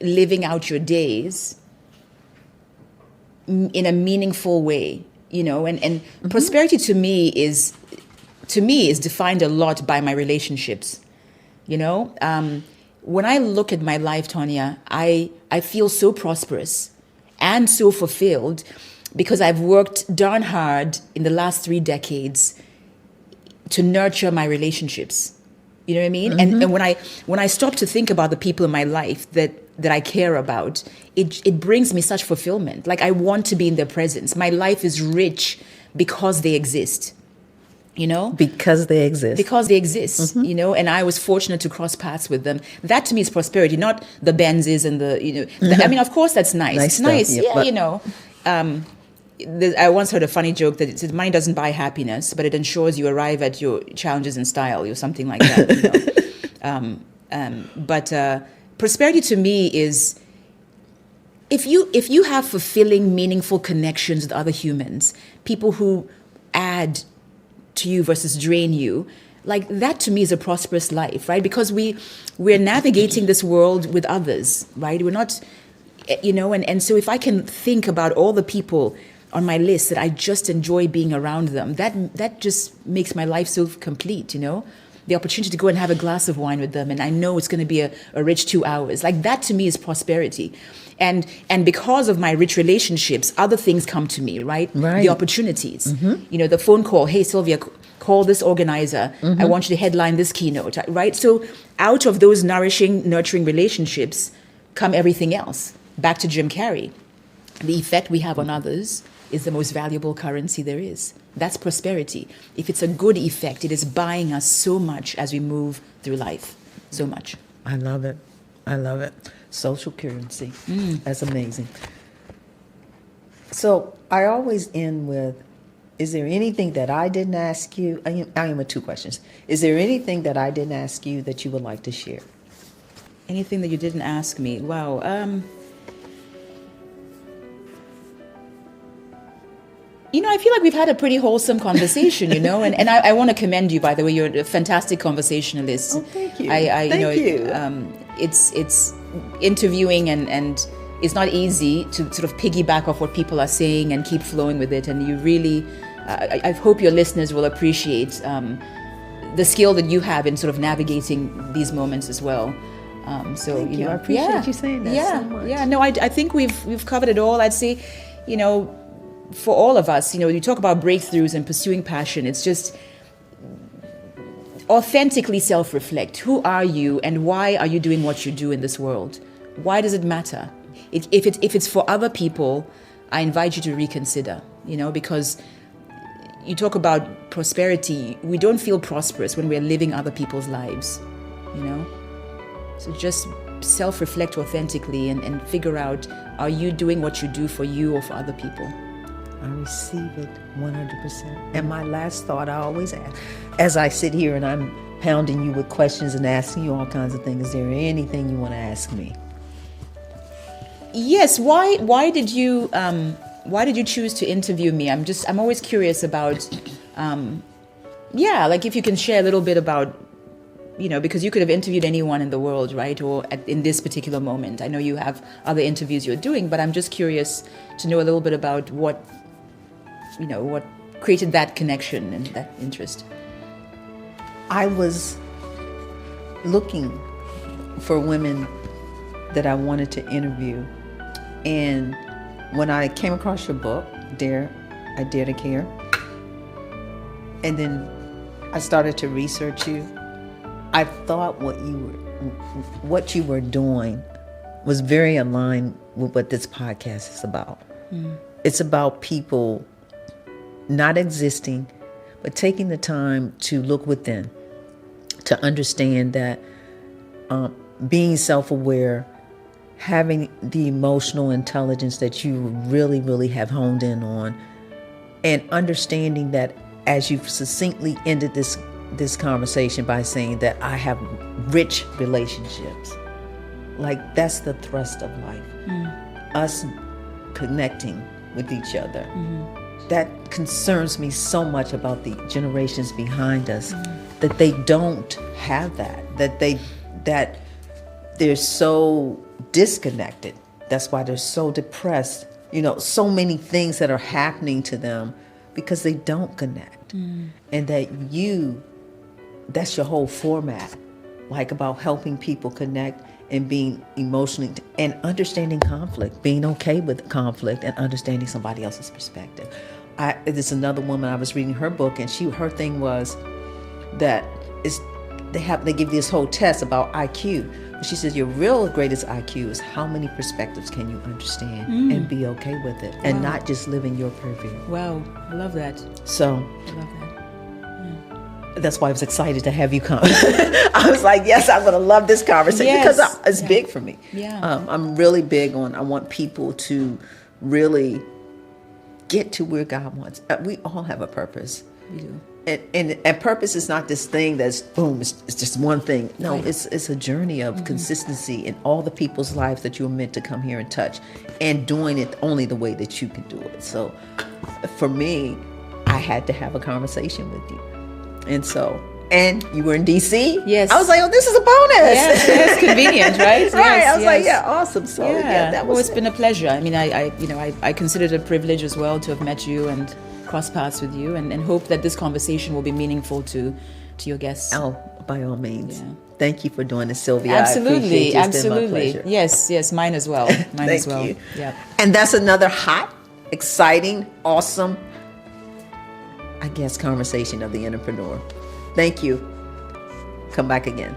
living out your days in a meaningful way? And prosperity to me is defined a lot by my relationships. When I look at my life, Tonya, I feel so prosperous and so fulfilled because I've worked darn hard in the last 3 decades to nurture my relationships. You know what I mean? And when I stop to think about the people in my life that I care about, it brings me such fulfillment. Like, I want to be in their presence. My life is rich because they exist. Because they exist. And I was fortunate to cross paths with them. That to me is prosperity, not the Benzes and I mean, of course that's nice. It's nice. Yeah, I once heard a funny joke that it said money doesn't buy happiness, but it ensures you arrive at your challenges in style or something like that. But prosperity to me is if you have fulfilling, meaningful connections with other humans, people who add to you versus drain you, like that to me is a prosperous life, right? Because we're navigating this world with others, right? We're not, and so if I can think about all the people on my list that I just enjoy being around them, that just makes my life so complete, the opportunity to go and have a glass of wine with them, and I know it's going to be a rich 2 hours. Like that to me is prosperity. And because of my rich relationships, other things come to me, right? The opportunities. The phone call, hey, Sylvia, call this organizer. I want you to headline this keynote, right? So out of those nourishing, nurturing relationships come everything else. Back to Jim Carrey. The effect we have on others is the most valuable currency there is. That's prosperity. If it's a good effect, it is buying us so much as we move through life. So much. I love it. Social currency. That's amazing. So I always end with, is there anything that I didn't ask you? I am with 2 questions. Is there anything that I didn't ask you that you would like to share? Anything that you didn't ask me? Wow. I feel like we've had a pretty wholesome conversation, and I want to commend you, by the way. You're a fantastic conversationalist. Oh, thank you. Thank you. It's interviewing and it's not easy to sort of piggyback off what people are saying and keep flowing with it. And you really, I hope your listeners will appreciate the skill that you have in sort of navigating these moments as well. Thank you. I appreciate you saying that so much. Yeah, no, I think we've covered it all. I'd say, for all of us, you talk about breakthroughs and pursuing passion. It's just authentically self-reflect. Who are you and why are you doing what you do in this world? Why does it matter? If it's for other people, I invite you to reconsider, because you talk about prosperity. We don't feel prosperous when we're living other people's lives, So just self-reflect authentically and figure out, are you doing what you do for you or for other people? I receive it 100%. And my last thought I always ask, as I sit here and I'm pounding you with questions and asking you all kinds of things, is there anything you want to ask me? Yes. Why did you choose to interview me? I'm always curious about, like if you can share a little bit about, because you could have interviewed anyone in the world, right? Or in this particular moment. I know you have other interviews you're doing, but I'm just curious to know a little bit about what created that connection and that interest. I was looking for women that I wanted to interview. And when I came across your book, I Dare to Care, and then I started to research you, I thought what you were doing was very aligned with what this podcast is about. It's about people not existing, but taking the time to look within, to understand that being self-aware, having the emotional intelligence that you really, really have honed in on, and understanding that, as you've succinctly ended this conversation by saying that I have rich relationships. Like, that's the thrust of life. Us connecting with each other. That concerns me so much about the generations behind us, that they don't have that that they're so disconnected. That's why they're so depressed. So many things that are happening to them because they don't connect. And that's your whole format, like about helping people connect and being emotionally and understanding conflict, being okay with conflict and understanding somebody else's perspective. There's another woman, I was reading her book, and her thing was that they give this whole test about IQ. She says your real greatest IQ is how many perspectives can you understand and be okay with it, and not just live in your purview. Wow, I love that. So I love that. that's why I was excited to have you come. I was like, yes, I'm going to love this conversation because it's big for me. Yeah. I'm really big on, I want people to really get to where God wants. We all have a purpose. We do. And purpose is not this thing that's boom, it's just one thing. No, Right. it's a journey of consistency in all the people's lives that you were meant to come here and touch, and doing it only the way that you can do it. So for me, I had to have a conversation with you. And you were in DC? Yes. I was like, oh, this is a bonus. Yes, convenient, right? Right. Yes, I was like, yes. yeah, awesome. So that Well, was it's been a pleasure. I mean, I consider it a privilege as well to have met you and cross paths with you, and hope that this conversation will be meaningful to your guests. Oh, by all means. Yeah. Thank you for doing this, Sylvia. I Absolutely, appreciate you. It's been my absolutely. pleasure. Yes, mine as well. Mine Thank as well. you. Yeah. And that's another hot, exciting, awesome, I guess, conversation of the entrepreneur. Thank you. Come back again.